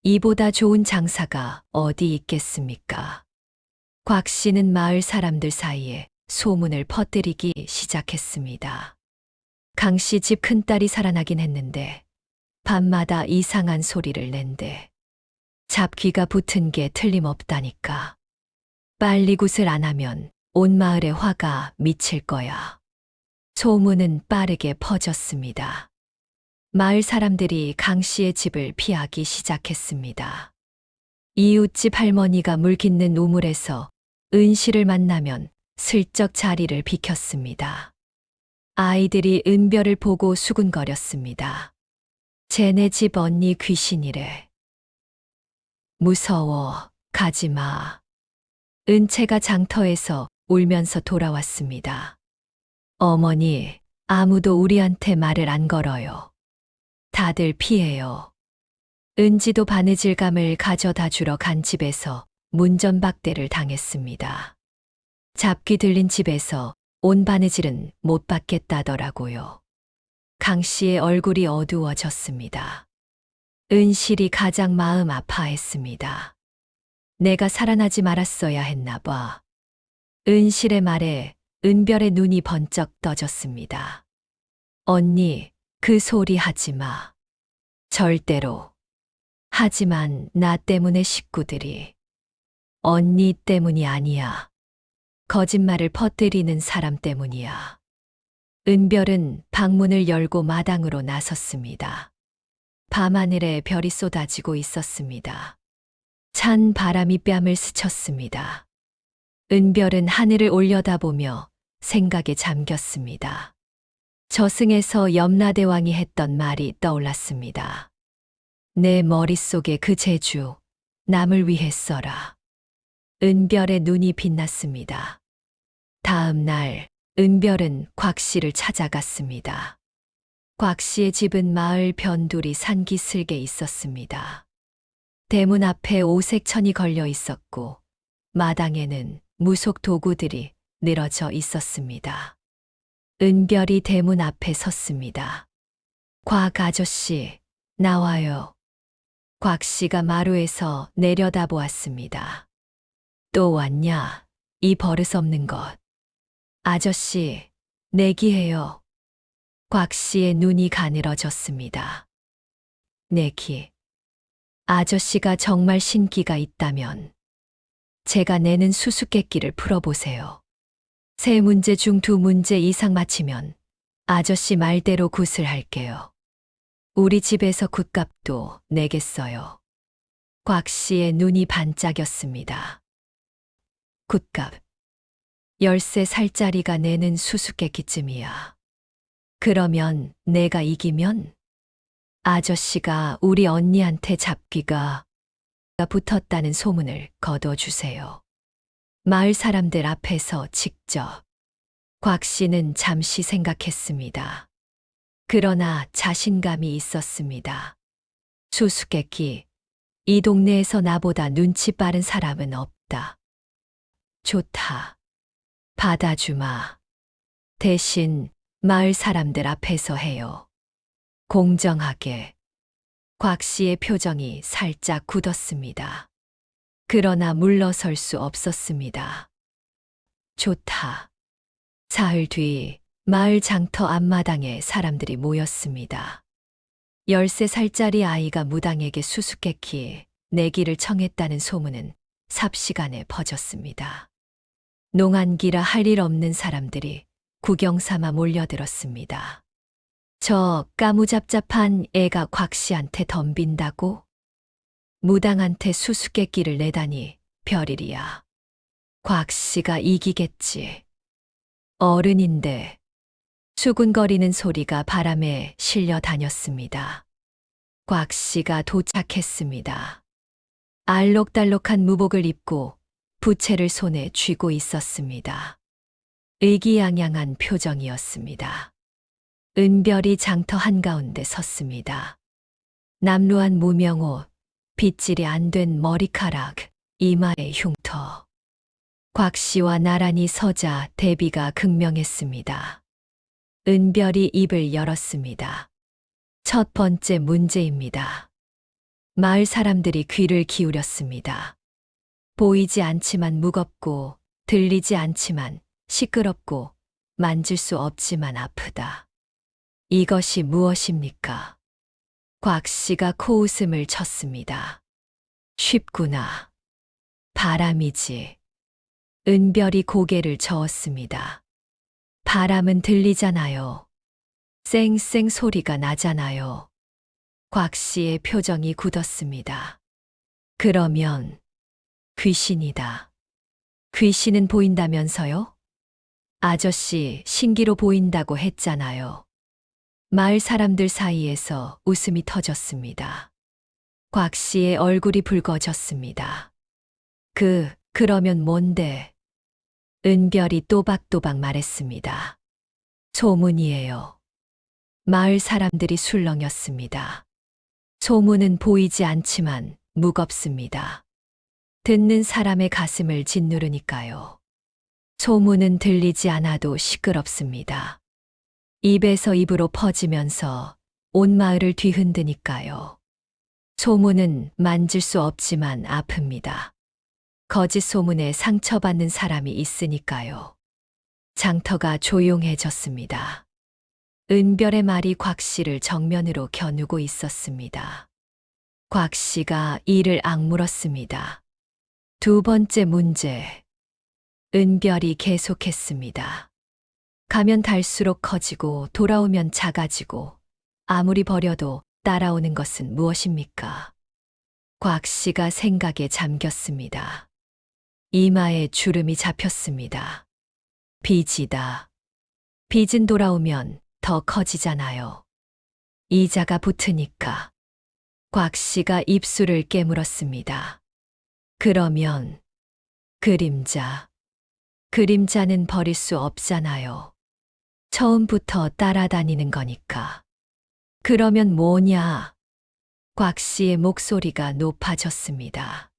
이보다 좋은 장사가 어디 있겠습니까? 곽 씨는 마을 사람들 사이에 소문을 퍼뜨리기 시작했습니다. 강 씨 집 큰딸이 살아나긴 했는데 밤마다 이상한 소리를 낸대. 잡귀가 붙은 게 틀림없다니까. 빨리 굿을 안 하면 온 마을에 화가 미칠 거야. 소문은 빠르게 퍼졌습니다. 마을 사람들이 강 씨의 집을 피하기 시작했습니다. 이웃집 할머니가 물 깃는 우물에서 은 씨를 만나면 슬쩍 자리를 비켰습니다. 아이들이 은별을 보고 수군거렸습니다. 쟤네 집 언니 귀신이래. 무서워, 가지 마. 은채가 장터에서 울면서 돌아왔습니다. 어머니, 아무도 우리한테 말을 안 걸어요. 다들 피해요. 은지도 바느질감을 가져다 주러 간 집에서 문전박대를 당했습니다. 잡귀 들린 집에서 온 바느질은 못 받겠다더라고요. 강 씨의 얼굴이 어두워졌습니다. 은실이 가장 마음 아파했습니다. 내가 살아나지 말았어야 했나 봐. 은실의 말에 은별의 눈이 번쩍 떠졌습니다. 언니, 그 소리 하지 마. 절대로. 하지만 나 때문에 식구들이. 언니 때문이 아니야. 거짓말을 퍼뜨리는 사람 때문이야. 은별은 방문을 열고 마당으로 나섰습니다. 밤하늘에 별이 쏟아지고 있었습니다. 찬 바람이 뺨을 스쳤습니다. 은별은 하늘을 올려다보며 생각에 잠겼습니다. 저승에서 염라대왕이 했던 말이 떠올랐습니다. 내 머릿속에 그 재주, 남을 위해 써라. 은별의 눈이 빛났습니다. 다음 날, 은별은 곽 씨를 찾아갔습니다. 곽 씨의 집은 마을 변두리 산기슭에 있었습니다. 대문 앞에 오색천이 걸려 있었고, 마당에는 무속 도구들이 늘어져 있었습니다. 은별이 대문 앞에 섰습니다. 곽 아저씨, 나와요. 곽 씨가 마루에서 내려다보았습니다. 또 왔냐, 이 버릇없는 것. 아저씨, 내기해요. 곽 씨의 눈이 가늘어졌습니다. 내기. 아저씨가 정말 신기가 있다면 제가 내는 수수께끼를 풀어보세요. 3문제 중 2문제 이상 맞히면 아저씨 말대로 굿을 할게요. 우리 집에서 굿값도 내겠어요. 곽 씨의 눈이 반짝였습니다. 굿값. 13살짜리가 내는 수수께끼쯤이야. 그러면 내가 이기면 아저씨가 우리 언니한테 잡귀가 붙었다는 소문을 거둬주세요. 마을 사람들 앞에서 직접. 곽 씨는 잠시 생각했습니다. 그러나 자신감이 있었습니다. 수수께끼, 이 동네에서 나보다 눈치 빠른 사람은 없다. 좋다. 받아주마. 대신 마을 사람들 앞에서 해요. 공정하게. 곽 씨의 표정이 살짝 굳었습니다. 그러나 물러설 수 없었습니다. 좋다. 사흘 뒤 마을 장터 앞마당에 사람들이 모였습니다. 13살짜리 아이가 무당에게 수수께끼 내기를 청했다는 소문은 삽시간에 퍼졌습니다. 농한기라 할 일 없는 사람들이 구경 삼아 몰려들었습니다. 저 까무잡잡한 애가 곽 씨한테 덤빈다고? 무당한테 수수께끼를 내다니 별일이야. 곽 씨가 이기겠지. 어른인데. 수군거리는 소리가 바람에 실려 다녔습니다. 곽 씨가 도착했습니다. 알록달록한 무복을 입고 부채를 손에 쥐고 있었습니다. 의기양양한 표정이었습니다. 은별이 장터 한가운데 섰습니다. 남루한 무명옷, 빗질이 안 된 머리카락, 이마에 흉터. 곽 씨와 나란히 서자 대비가 극명했습니다. 은별이 입을 열었습니다. 첫 번째 문제입니다. 마을 사람들이 귀를 기울였습니다. 보이지 않지만 무겁고, 들리지 않지만 시끄럽고, 만질 수 없지만 아프다. 이것이 무엇입니까? 곽 씨가 코웃음을 쳤습니다. 쉽구나. 바람이지. 은별이 고개를 저었습니다. 바람은 들리잖아요. 쌩쌩 소리가 나잖아요. 곽 씨의 표정이 굳었습니다. 그러면 귀신이다. 귀신은 보인다면서요? 아저씨 신기로 보인다고 했잖아요. 마을 사람들 사이에서 웃음이 터졌습니다. 곽 씨의 얼굴이 붉어졌습니다. 그러면 뭔데? 은별이 또박또박 말했습니다. 소문이에요. 마을 사람들이 술렁였습니다. 소문은 보이지 않지만 무겁습니다. 듣는 사람의 가슴을 짓누르니까요. 소문은 들리지 않아도 시끄럽습니다. 입에서 입으로 퍼지면서 온 마을을 뒤흔드니까요. 소문은 만질 수 없지만 아픕니다. 거짓 소문에 상처받는 사람이 있으니까요. 장터가 조용해졌습니다. 은별의 말이 곽 씨를 정면으로 겨누고 있었습니다. 곽 씨가 이를 악물었습니다. 두 번째 문제. 은별이 계속했습니다. 가면 달수록 커지고 돌아오면 작아지고 아무리 버려도 따라오는 것은 무엇입니까? 곽 씨가 생각에 잠겼습니다. 이마에 주름이 잡혔습니다. 빚이다. 빚은 돌아오면 더 커지잖아요. 이자가 붙으니까. 곽 씨가 입술을 깨물었습니다. 그러면 그림자. 그림자는 버릴 수 없잖아요. 처음부터 따라다니는 거니까. 그러면 뭐냐? 곽 씨의 목소리가 높아졌습니다.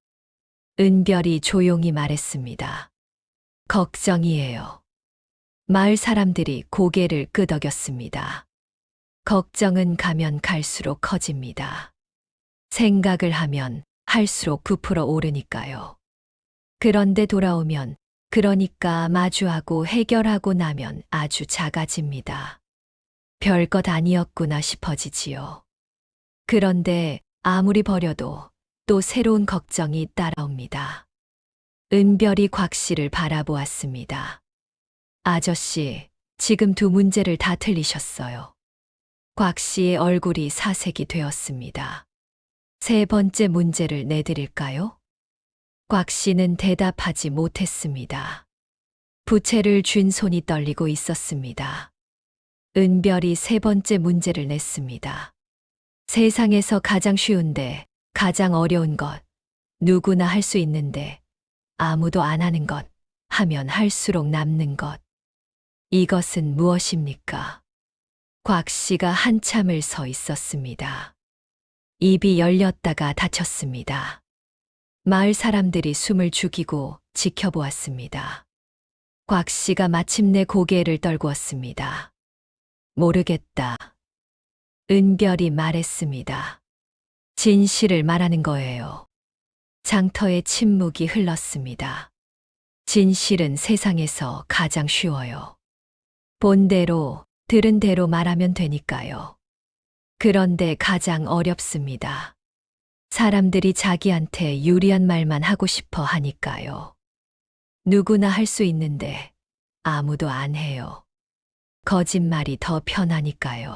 은별이 조용히 말했습니다. 걱정이에요. 마을 사람들이 고개를 끄덕였습니다. 걱정은 가면 갈수록 커집니다. 생각을 하면 할수록 부풀어 오르니까요. 그런데 돌아오면, 그러니까 마주하고 해결하고 나면 아주 작아집니다. 별것 아니었구나 싶어지지요. 그런데 아무리 버려도 또 새로운 걱정이 따라옵니다. 은별이 곽 씨를 바라보았습니다. 아저씨, 지금 두 문제를 다 틀리셨어요. 곽 씨의 얼굴이 사색이 되었습니다. 세 번째 문제를 내드릴까요? 곽 씨는 대답하지 못했습니다. 부채를 쥔 손이 떨리고 있었습니다. 은별이 세 번째 문제를 냈습니다. 세상에서 가장 쉬운데 가장 어려운 것, 누구나 할 수 있는데 아무도 안 하는 것, 하면 할수록 남는 것. 이것은 무엇입니까? 곽 씨가 한참을 서 있었습니다. 입이 열렸다가 닫혔습니다. 마을 사람들이 숨을 죽이고 지켜보았습니다. 곽 씨가 마침내 고개를 떨구었습니다. 모르겠다. 은별이 말했습니다. 진실을 말하는 거예요. 장터의 침묵이 흘렀습니다. 진실은 세상에서 가장 쉬워요. 본 대로, 들은 대로 말하면 되니까요. 그런데 가장 어렵습니다. 사람들이 자기한테 유리한 말만 하고 싶어 하니까요. 누구나 할 수 있는데 아무도 안 해요. 거짓말이 더 편하니까요.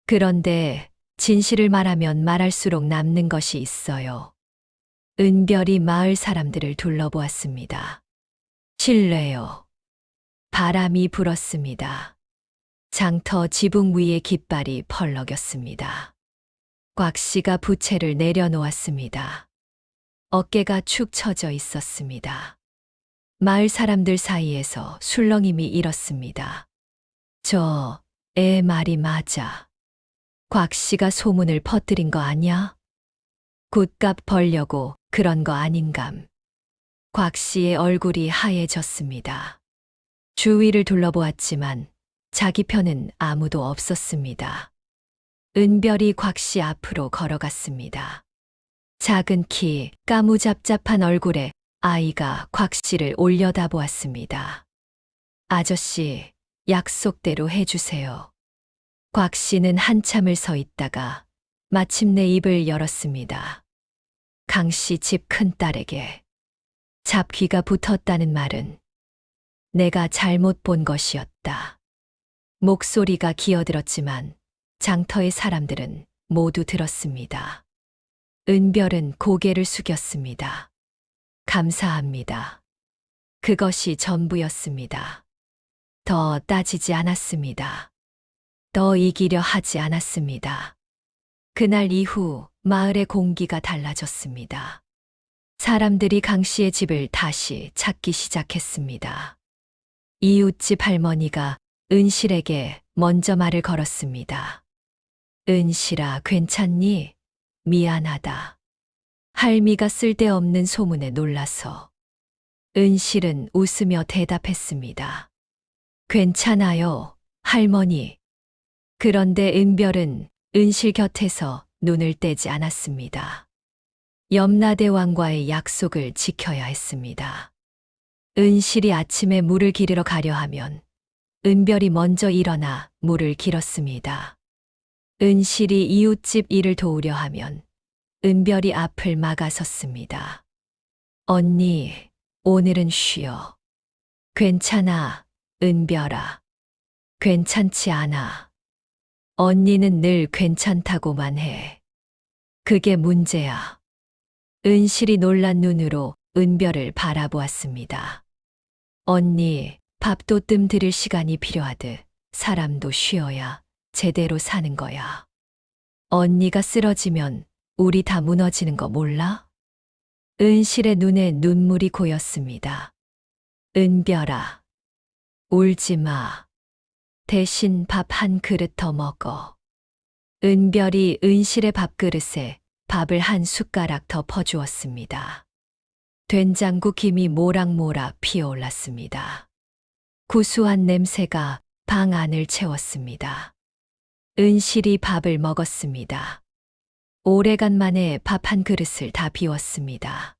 그런데 진실을 말하면 말할수록 남는 것이 있어요. 은별이 마을 사람들을 둘러보았습니다. 실례요. 바람이 불었습니다. 장터 지붕 위에 깃발이 펄럭였습니다. 곽 씨가 부채를 내려놓았습니다. 어깨가 축 처져 있었습니다. 마을 사람들 사이에서 술렁임이 일었습니다. 저 애 말이 맞아. 곽 씨가 소문을 퍼뜨린 거 아냐? 굿값 벌려고 그런 거 아닌감. 곽 씨의 얼굴이 하얘졌습니다. 주위를 둘러보았지만 자기 편은 아무도 없었습니다. 은별이 곽 씨 앞으로 걸어갔습니다. 작은 키, 까무잡잡한 얼굴에 아이가 곽 씨를 올려다보았습니다. 아저씨, 약속대로 해주세요. 곽 씨는 한참을 서 있다가 마침내 입을 열었습니다. 강 씨 집 큰딸에게 잡귀가 붙었다는 말은 내가 잘못 본 것이었다. 목소리가 기어들었지만 장터의 사람들은 모두 들었습니다. 은별은 고개를 숙였습니다. 감사합니다. 그것이 전부였습니다. 더 따지지 않았습니다. 더 이기려 하지 않았습니다. 그날 이후 마을의 공기가 달라졌습니다. 사람들이 강 씨의 집을 다시 찾기 시작했습니다. 이웃집 할머니가 은실에게 먼저 말을 걸었습니다. 은실아, 괜찮니? 미안하다. 할미가 쓸데없는 소문에 놀라서. 은실은 웃으며 대답했습니다. 괜찮아요, 할머니. 그런데 은별은 은실 곁에서 눈을 떼지 않았습니다. 염라대왕과의 약속을 지켜야 했습니다. 은실이 아침에 물을 기르러 가려 하면 은별이 먼저 일어나 물을 길었습니다. 은실이 이웃집 일을 도우려 하면 은별이 앞을 막아섰습니다. 언니, 오늘은 쉬어. 괜찮아, 은별아. 괜찮지 않아. 언니는 늘 괜찮다고만 해. 그게 문제야. 은실이 놀란 눈으로 은별을 바라보았습니다. 언니, 밥도 뜸 들일 시간이 필요하듯 사람도 쉬어야 제대로 사는 거야. 언니가 쓰러지면 우리 다 무너지는 거 몰라? 은실의 눈에 눈물이 고였습니다. 은별아, 울지 마. 대신 밥 한 그릇 더 먹어. 은별이 은실의 밥그릇에 밥을 한 숟가락 더 퍼주었습니다. 된장국 김이 모락모락 피어올랐습니다. 구수한 냄새가 방 안을 채웠습니다. 은실이 밥을 먹었습니다. 오래간만에 밥 한 그릇을 다 비웠습니다.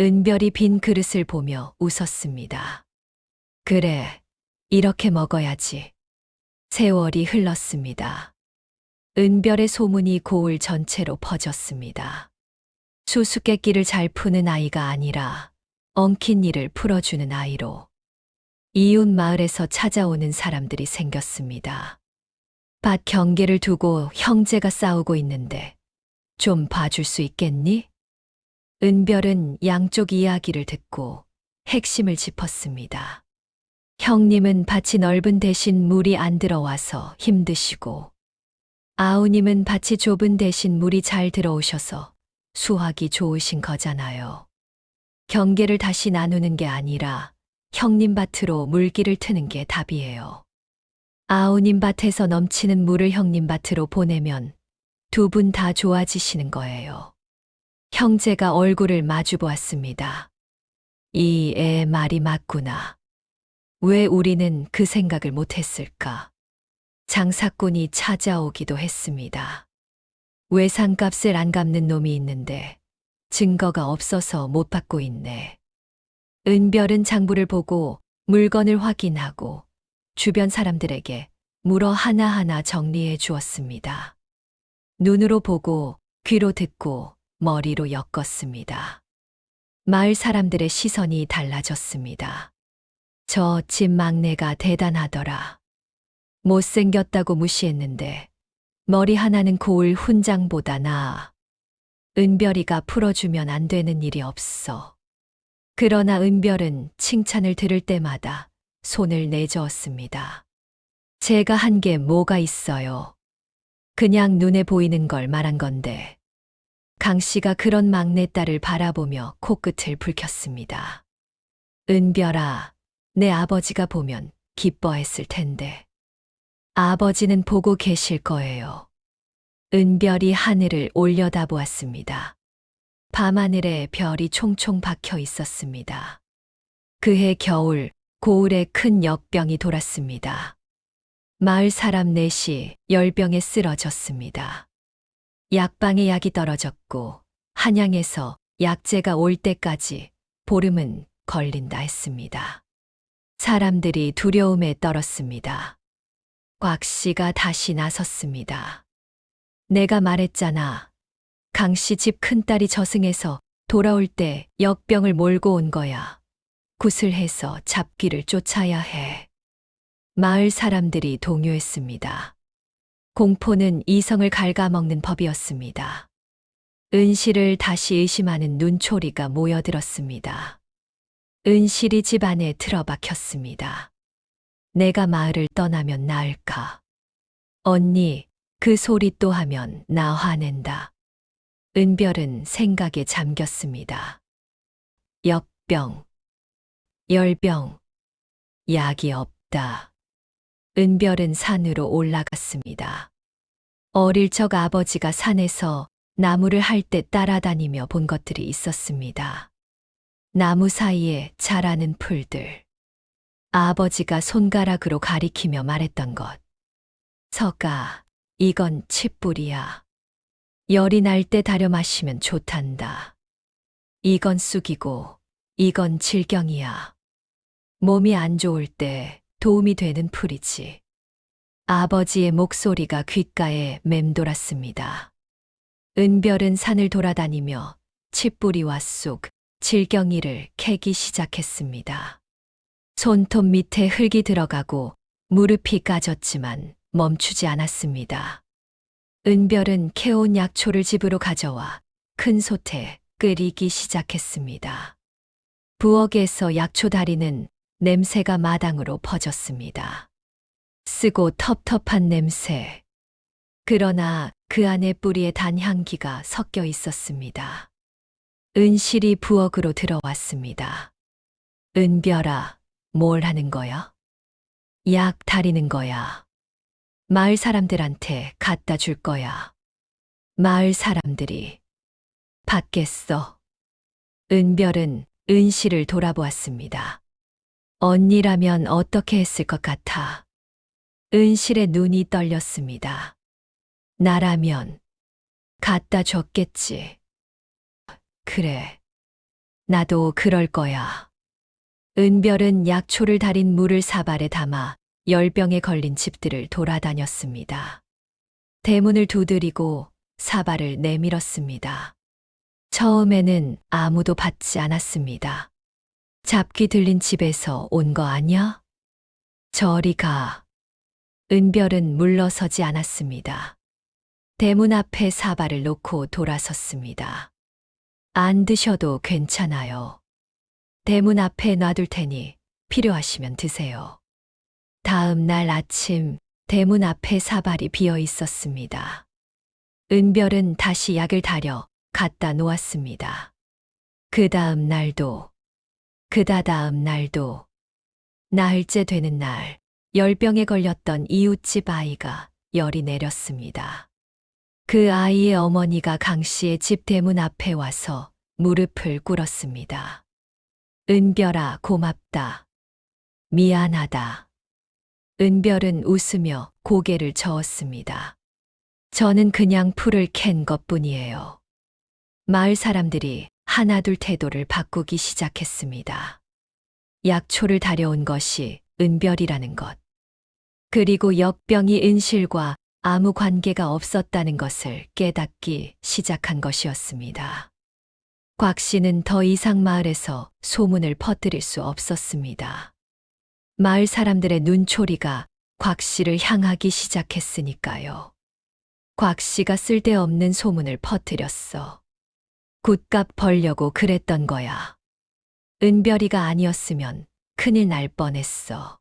은별이 빈 그릇을 보며 웃었습니다. 그래, 이렇게 먹어야지. 세월이 흘렀습니다. 은별의 소문이 고을 전체로 퍼졌습니다. 수수께끼를 잘 푸는 아이가 아니라 엉킨 일을 풀어주는 아이로 이웃 마을에서 찾아오는 사람들이 생겼습니다. 밭 경계를 두고 형제가 싸우고 있는데 좀 봐줄 수 있겠니? 은별은 양쪽 이야기를 듣고 핵심을 짚었습니다. 형님은 밭이 넓은 대신 물이 안 들어와서 힘드시고, 아우님은 밭이 좁은 대신 물이 잘 들어오셔서 수확이 좋으신 거잖아요. 경계를 다시 나누는 게 아니라 형님 밭으로 물기를 트는 게 답이에요. 아우님 밭에서 넘치는 물을 형님 밭으로 보내면 두 분 다 좋아지시는 거예요. 형제가 얼굴을 마주 보았습니다. 이 애 말이 맞구나. 왜 우리는 그 생각을 못했을까? 장사꾼이 찾아오기도 했습니다. 외상값을 안 갚는 놈이 있는데 증거가 없어서 못 받고 있네. 은별은 장부를 보고 물건을 확인하고 주변 사람들에게 물어 하나하나 정리해 주었습니다. 눈으로 보고 귀로 듣고 머리로 엮었습니다. 마을 사람들의 시선이 달라졌습니다. 저 집 막내가 대단하더라. 못생겼다고 무시했는데 머리 하나는 고을 훈장보다 나아. 은별이가 풀어주면 안 되는 일이 없어. 그러나 은별은 칭찬을 들을 때마다 손을 내저었습니다. 제가 한 게 뭐가 있어요. 그냥 눈에 보이는 걸 말한 건데. 강 씨가 그런 막내딸을 바라보며 코끝을 붉혔습니다. 은별아, 내 아버지가 보면 기뻐했을 텐데. 아버지는 보고 계실 거예요. 은별이 하늘을 올려다보았습니다. 밤하늘에 별이 총총 박혀 있었습니다. 그해 겨울, 고을에 큰 역병이 돌았습니다. 마을 사람 넷이 열병에 쓰러졌습니다. 약방에 약이 떨어졌고 한양에서 약재가 올 때까지 보름은 걸린다 했습니다. 사람들이 두려움에 떨었습니다. 곽 씨가 다시 나섰습니다. 내가 말했잖아. 강 씨 집 큰딸이 저승에서 돌아올 때 역병을 몰고 온 거야. 굿을 해서 잡기를 쫓아야 해. 마을 사람들이 동요했습니다. 공포는 이성을 갉아먹는 법이었습니다. 은실을 다시 의심하는 눈초리가 모여들었습니다. 은실이 집 안에 틀어박혔습니다. 내가 마을을 떠나면 나을까? 언니, 그 소리 또 하면 나 화낸다. 은별은 생각에 잠겼습니다. 역병, 열병, 약이 없다. 은별은 산으로 올라갔습니다. 어릴 적 아버지가 산에서 나무를 할 때 따라다니며 본 것들이 있었습니다. 나무 사이에 자라는 풀들. 아버지가 손가락으로 가리키며 말했던 것. 석아, 이건 칡뿌리야. 열이 날 때 다려 마시면 좋단다. 이건 쑥이고, 이건 질경이야. 몸이 안 좋을 때 도움이 되는 풀이지. 아버지의 목소리가 귓가에 맴돌았습니다. 은별은 산을 돌아다니며 칡뿌리와 쑥, 질경이를 캐기 시작했습니다. 손톱 밑에 흙이 들어가고 무릎이 까졌지만 멈추지 않았습니다. 은별은 캐온 약초를 집으로 가져와 큰 솥에 끓이기 시작했습니다. 부엌에서 약초 다리는 냄새가 마당으로 퍼졌습니다. 쓰고 텁텁한 냄새. 그러나 그 안에 뿌리에 단 향기가 섞여 있었습니다. 은실이 부엌으로 들어왔습니다. 은별아, 뭘 하는 거야? 약 다리는 거야. 마을 사람들한테 갖다 줄 거야. 마을 사람들이 받겠어. 은별은 은실을 돌아보았습니다. 언니라면 어떻게 했을 것 같아? 은실의 눈이 떨렸습니다. 나라면 갖다 줬겠지. 그래. 나도 그럴 거야. 은별은 약초를 달인 물을 사발에 담아 열병에 걸린 집들을 돌아다녔습니다. 대문을 두드리고 사발을 내밀었습니다. 처음에는 아무도 받지 않았습니다. 잡기 들린 집에서 온 거 아냐? 저리 가. 은별은 물러서지 않았습니다. 대문 앞에 사발을 놓고 돌아섰습니다. 안 드셔도 괜찮아요. 대문 앞에 놔둘 테니 필요하시면 드세요. 다음 날 아침 대문 앞에 사발이 비어 있었습니다. 은별은 다시 약을 다려 갖다 놓았습니다. 그 다음 날도, 그다다음 날도, 나흘째 되는 날, 열병에 걸렸던 이웃집 아이가 열이 내렸습니다. 그 아이의 어머니가 강 씨의 집 대문 앞에 와서 무릎을 꿇었습니다. 은별아, 고맙다. 미안하다. 은별은 웃으며 고개를 저었습니다. 저는 그냥 풀을 캔 것뿐이에요. 마을 사람들이 하나둘 태도를 바꾸기 시작했습니다. 약초를 다려온 것이 은별이라는 것. 그리고 역병이 은실과 아무 관계가 없었다는 것을 깨닫기 시작한 것이었습니다. 곽 씨는 더 이상 마을에서 소문을 퍼뜨릴 수 없었습니다. 마을 사람들의 눈초리가 곽 씨를 향하기 시작했으니까요. 곽 씨가 쓸데없는 소문을 퍼뜨렸어. 굿값 벌려고 그랬던 거야. 은별이가 아니었으면 큰일 날 뻔했어.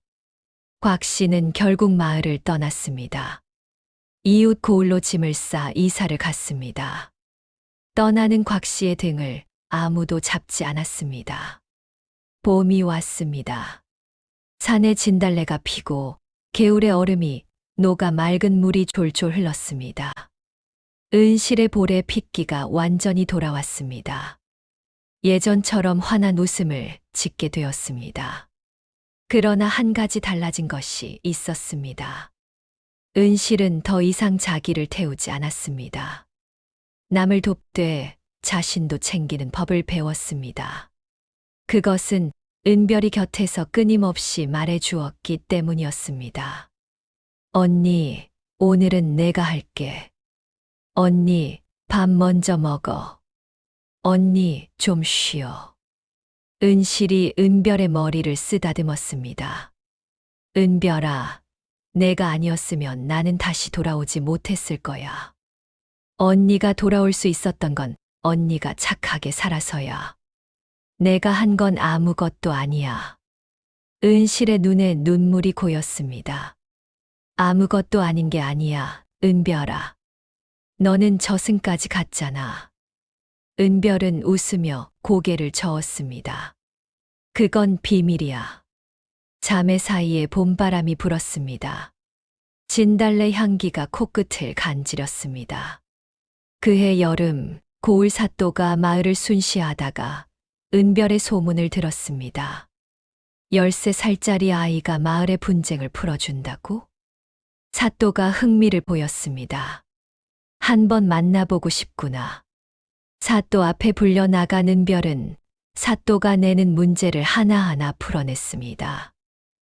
곽 씨는 결국 마을을 떠났습니다. 이웃 고을로 짐을 싸 이사를 갔습니다. 떠나는 곽 씨의 등을 아무도 잡지 않았습니다. 봄이 왔습니다. 산에 진달래가 피고 개울의 얼음이 녹아 맑은 물이 졸졸 흘렀습니다. 은실의 볼에 핏기가 완전히 돌아왔습니다. 예전처럼 환한 웃음을 짓게 되었습니다. 그러나 한 가지 달라진 것이 있었습니다. 은실은 더 이상 자기를 태우지 않았습니다. 남을 돕되 자신도 챙기는 법을 배웠습니다. 그것은 은별이 곁에서 끊임없이 말해 주었기 때문이었습니다. 언니, 오늘은 내가 할게. 언니, 밥 먼저 먹어. 언니, 좀 쉬어. 은실이 은별의 머리를 쓰다듬었습니다. 은별아, 내가 아니었으면 나는 다시 돌아오지 못했을 거야. 언니가 돌아올 수 있었던 건 언니가 착하게 살아서야. 내가 한 건 아무것도 아니야. 은실의 눈에 눈물이 고였습니다. 아무것도 아닌 게 아니야, 은별아. 너는 저승까지 갔잖아. 은별은 웃으며 고개를 저었습니다. 그건 비밀이야. 자매 사이에 봄바람이 불었습니다. 진달래 향기가 코끝을 간지렸습니다. 그해 여름, 고을 사또가 마을을 순시하다가 은별의 소문을 들었습니다. 13살짜리 아이가 마을의 분쟁을 풀어준다고? 사또가 흥미를 보였습니다. 한번 만나보고 싶구나. 사또 앞에 불려나간 은별은 사또가 내는 문제를 하나하나 풀어냈습니다.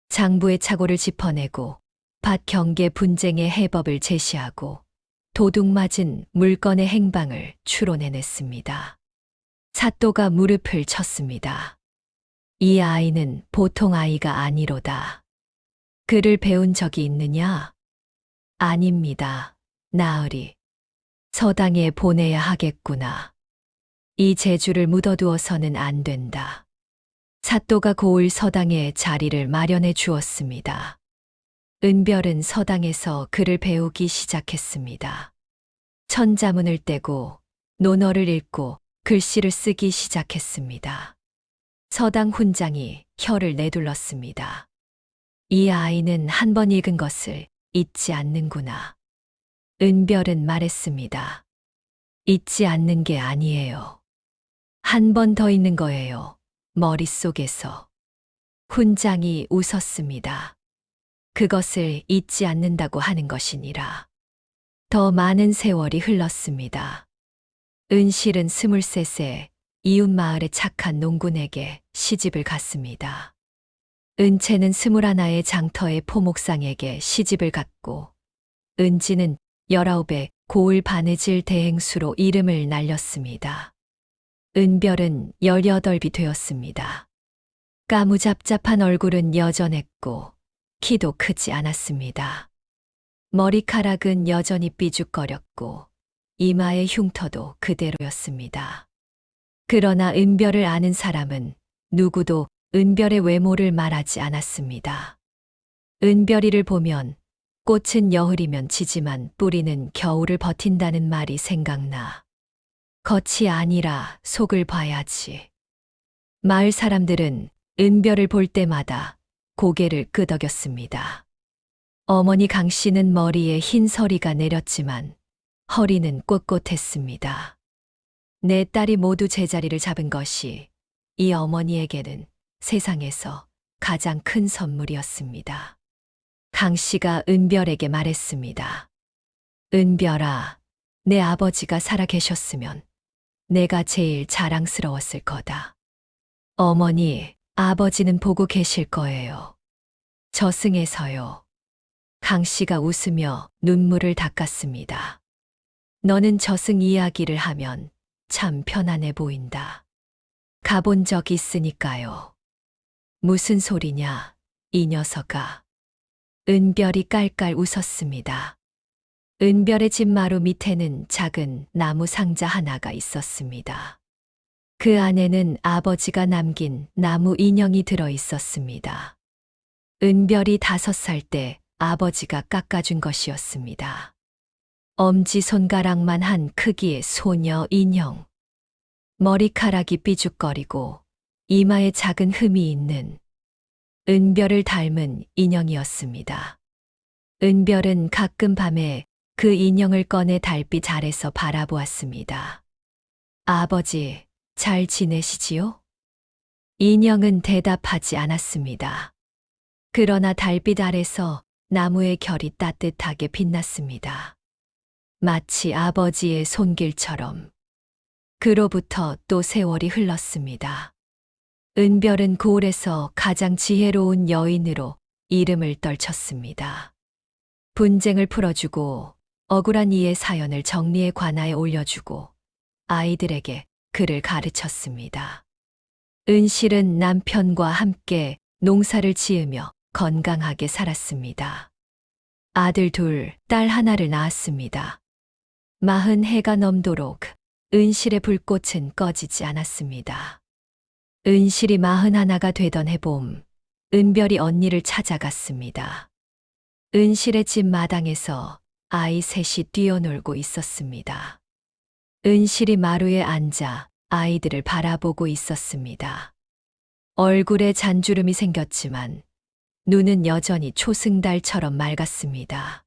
장부의 착오를 짚어내고 밭 경계 분쟁의 해법을 제시하고 도둑맞은 물건의 행방을 추론해냈습니다. 사또가 무릎을 쳤습니다. 이 아이는 보통 아이가 아니로다. 글을 배운 적이 있느냐? 아닙니다. 나으리. 서당에 보내야 하겠구나. 이 재주를 묻어두어서는 안 된다. 사또가 고을 서당에 자리를 마련해 주었습니다. 은별은 서당에서 글을 배우기 시작했습니다. 천자문을 떼고 논어를 읽고 글씨를 쓰기 시작했습니다. 서당 훈장이 혀를 내둘렀습니다. 이 아이는 한 번 읽은 것을 잊지 않는구나. 은별은 말했습니다. 잊지 않는 게 아니에요. 한 번 더 읽는 거예요. 머릿속에서. 훈장이 웃었습니다. 그것을 잊지 않는다고 하는 것이니라. 더 많은 세월이 흘렀습니다. 은실은 23세 이웃 마을의 착한 농군에게 시집을 갔습니다. 은채는 21의 장터의 포목상에게 시집을 갔고 은지는 19의 고을 바느질 대행수로 이름을 날렸습니다. 은별은 18이 되었습니다. 까무잡잡한 얼굴은 여전했고 키도 크지 않았습니다. 머리카락은 여전히 삐죽거렸고 이마의 흉터도 그대로였습니다. 그러나 은별을 아는 사람은 누구도 은별의 외모를 말하지 않았습니다. 은별이를 보면 꽃은 여흘이면 지지만 뿌리는 겨울을 버틴다는 말이 생각나. 겉이 아니라 속을 봐야지. 마을 사람들은 은별을 볼 때마다 고개를 끄덕였습니다. 어머니 강 씨는 머리에 흰 서리가 내렸지만 허리는 꼿꼿했습니다. 내 딸이 모두 제자리를 잡은 것이 이 어머니에게는 세상에서 가장 큰 선물이었습니다. 강 씨가 은별에게 말했습니다. 은별아, 내 아버지가 살아 계셨으면 내가 제일 자랑스러웠을 거다. 어머니, 아버지는 보고 계실 거예요. 저승에서요. 강 씨가 웃으며 눈물을 닦았습니다. 너는 저승 이야기를 하면 참 편안해 보인다. 가본 적 있으니까요. 무슨 소리냐, 이 녀석아. 은별이 깔깔 웃었습니다. 은별의 집 마루 밑에는 작은 나무 상자 하나가 있었습니다. 그 안에는 아버지가 남긴 나무 인형이 들어 있었습니다. 은별이 5살 때 아버지가 깎아준 것이었습니다. 엄지손가락만 한 크기의 소녀 인형. 머리카락이 삐죽거리고 이마에 작은 흠이 있는 은별을 닮은 인형이었습니다. 은별은 가끔 밤에 그 인형을 꺼내 달빛 아래서 바라보았습니다. 아버지, 잘 지내시지요? 인형은 대답하지 않았습니다. 그러나 달빛 아래서 나무의 결이 따뜻하게 빛났습니다. 마치 아버지의 손길처럼. 그로부터 또 세월이 흘렀습니다. 은별은 고을에서 가장 지혜로운 여인으로 이름을 떨쳤습니다. 분쟁을 풀어주고 억울한 이의 사연을 정리의 관아에 올려주고 아이들에게 글을 가르쳤습니다. 은실은 남편과 함께 농사를 지으며 건강하게 살았습니다. 아들 둘, 딸 하나를 낳았습니다. 40해가 넘도록 은실의 불꽃은 꺼지지 않았습니다. 은실이 41가 되던 해봄, 은별이 언니를 찾아갔습니다. 은실의 집 마당에서 아이 셋이 뛰어놀고 있었습니다. 은실이 마루에 앉아 아이들을 바라보고 있었습니다. 얼굴에 잔주름이 생겼지만 눈은 여전히 초승달처럼 맑았습니다.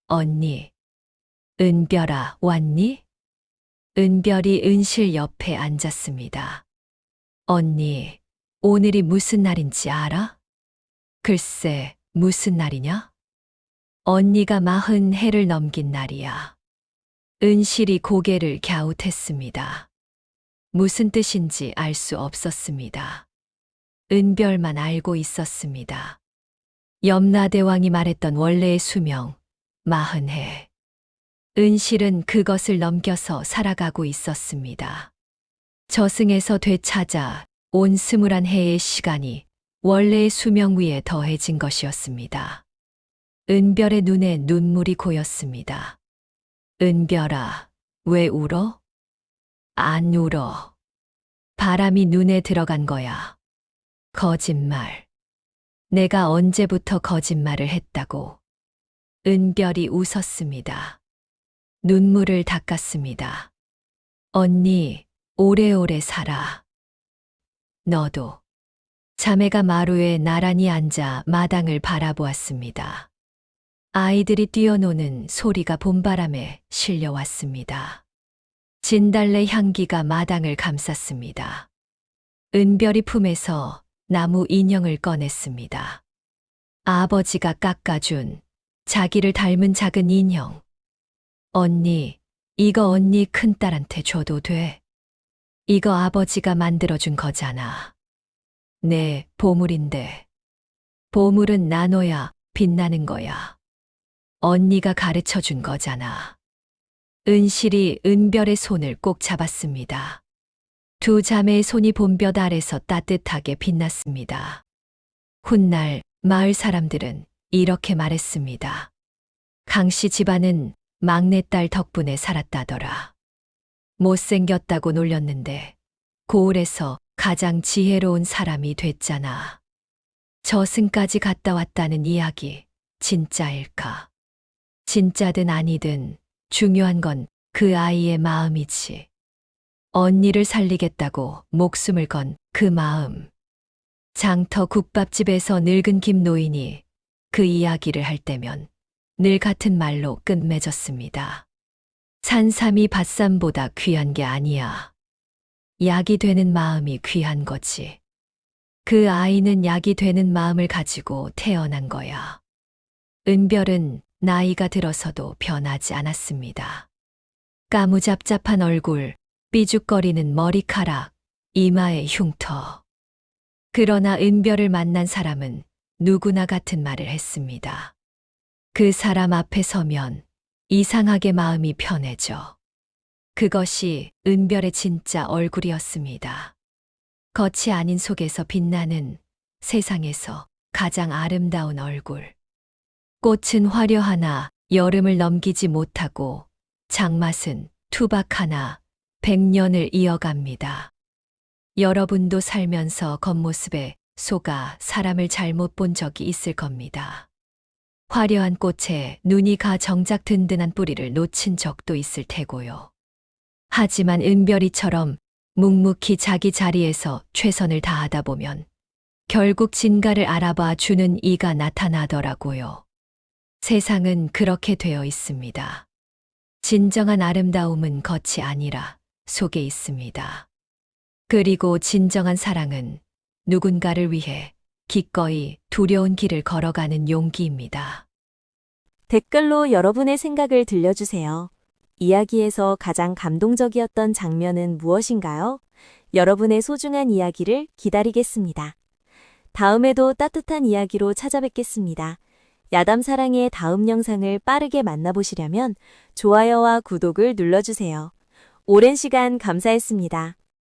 언니, 은별아, 왔니? 은별이 은실 옆에 앉았습니다. 언니, 오늘이 무슨 날인지 알아? 글쎄, 무슨 날이냐? 언니가 40해를 넘긴 날이야. 은실이 고개를 갸웃했습니다. 무슨 뜻인지 알 수 없었습니다. 은별만 알고 있었습니다. 염라대왕이 말했던 원래의 수명, 40해. 은실은 그것을 넘겨서 살아가고 있었습니다. 저승에서 되찾아 온 21해의 시간이 원래의 수명 위에 더해진 것이었습니다. 은별의 눈에 눈물이 고였습니다. 은별아, 왜 울어? 안 울어. 바람이 눈에 들어간 거야. 거짓말. 내가 언제부터 거짓말을 했다고. 은별이 웃었습니다. 눈물을 닦았습니다. 언니, 오래오래 살아. 너도. 자매가 마루에 나란히 앉아 마당을 바라보았습니다. 아이들이 뛰어노는 소리가 봄바람에 실려왔습니다. 진달래 향기가 마당을 감쌌습니다. 은별이 품에서 나무 인형을 꺼냈습니다. 아버지가 깎아준 자기를 닮은 작은 인형. 언니, 이거 언니 큰딸한테 줘도 돼? 이거 아버지가 만들어준 거잖아. 네, 보물인데. 보물은 나눠야 빛나는 거야. 언니가 가르쳐 준 거잖아. 은실이 은별의 손을 꼭 잡았습니다. 두 자매의 손이 봄볕 아래서 따뜻하게 빛났습니다. 훗날 마을 사람들은 이렇게 말했습니다. 강씨 집안은 막내딸 덕분에 살았다더라. 못생겼다고 놀렸는데 고을에서 가장 지혜로운 사람이 됐잖아. 저승까지 갔다 왔다는 이야기 진짜일까? 진짜든 아니든 중요한 건 그 아이의 마음이지. 언니를 살리겠다고 목숨을 건 그 마음. 장터 국밥집에서 늙은 김노인이 그 이야기를 할 때면 늘 같은 말로 끝맺었습니다. 산삼이 밭삼보다 귀한 게 아니야. 약이 되는 마음이 귀한 거지. 그 아이는 약이 되는 마음을 가지고 태어난 거야. 은별은 나이가 들어서도 변하지 않았습니다. 까무잡잡한 얼굴, 삐죽거리는 머리카락, 이마의 흉터. 그러나 은별을 만난 사람은 누구나 같은 말을 했습니다. 그 사람 앞에 서면 이상하게 마음이 편해져. 그것이 은별의 진짜 얼굴이었습니다. 겉이 아닌 속에서 빛나는 세상에서 가장 아름다운 얼굴. 꽃은 화려하나 여름을 넘기지 못하고 장맛은 투박하나 100년을 이어갑니다. 여러분도 살면서 겉모습에 속아 사람을 잘못 본 적이 있을 겁니다. 화려한 꽃에 눈이 가 정작 든든한 뿌리를 놓친 적도 있을 테고요. 하지만 은별이처럼 묵묵히 자기 자리에서 최선을 다하다 보면 결국 진가를 알아봐 주는 이가 나타나더라고요. 세상은 그렇게 되어 있습니다. 진정한 아름다움은 겉이 아니라 속에 있습니다. 그리고 진정한 사랑은 누군가를 위해 기꺼이 두려운 길을 걸어가는 용기입니다. 댓글로 여러분의 생각을 들려주세요. 이야기에서 가장 감동적이었던 장면은 무엇인가요? 여러분의 소중한 이야기를 기다리겠습니다. 다음에도 따뜻한 이야기로 찾아뵙겠습니다. 야담사랑의 다음 영상을 빠르게 만나보시려면 좋아요와 구독을 눌러주세요. 오랜 시간 감사했습니다.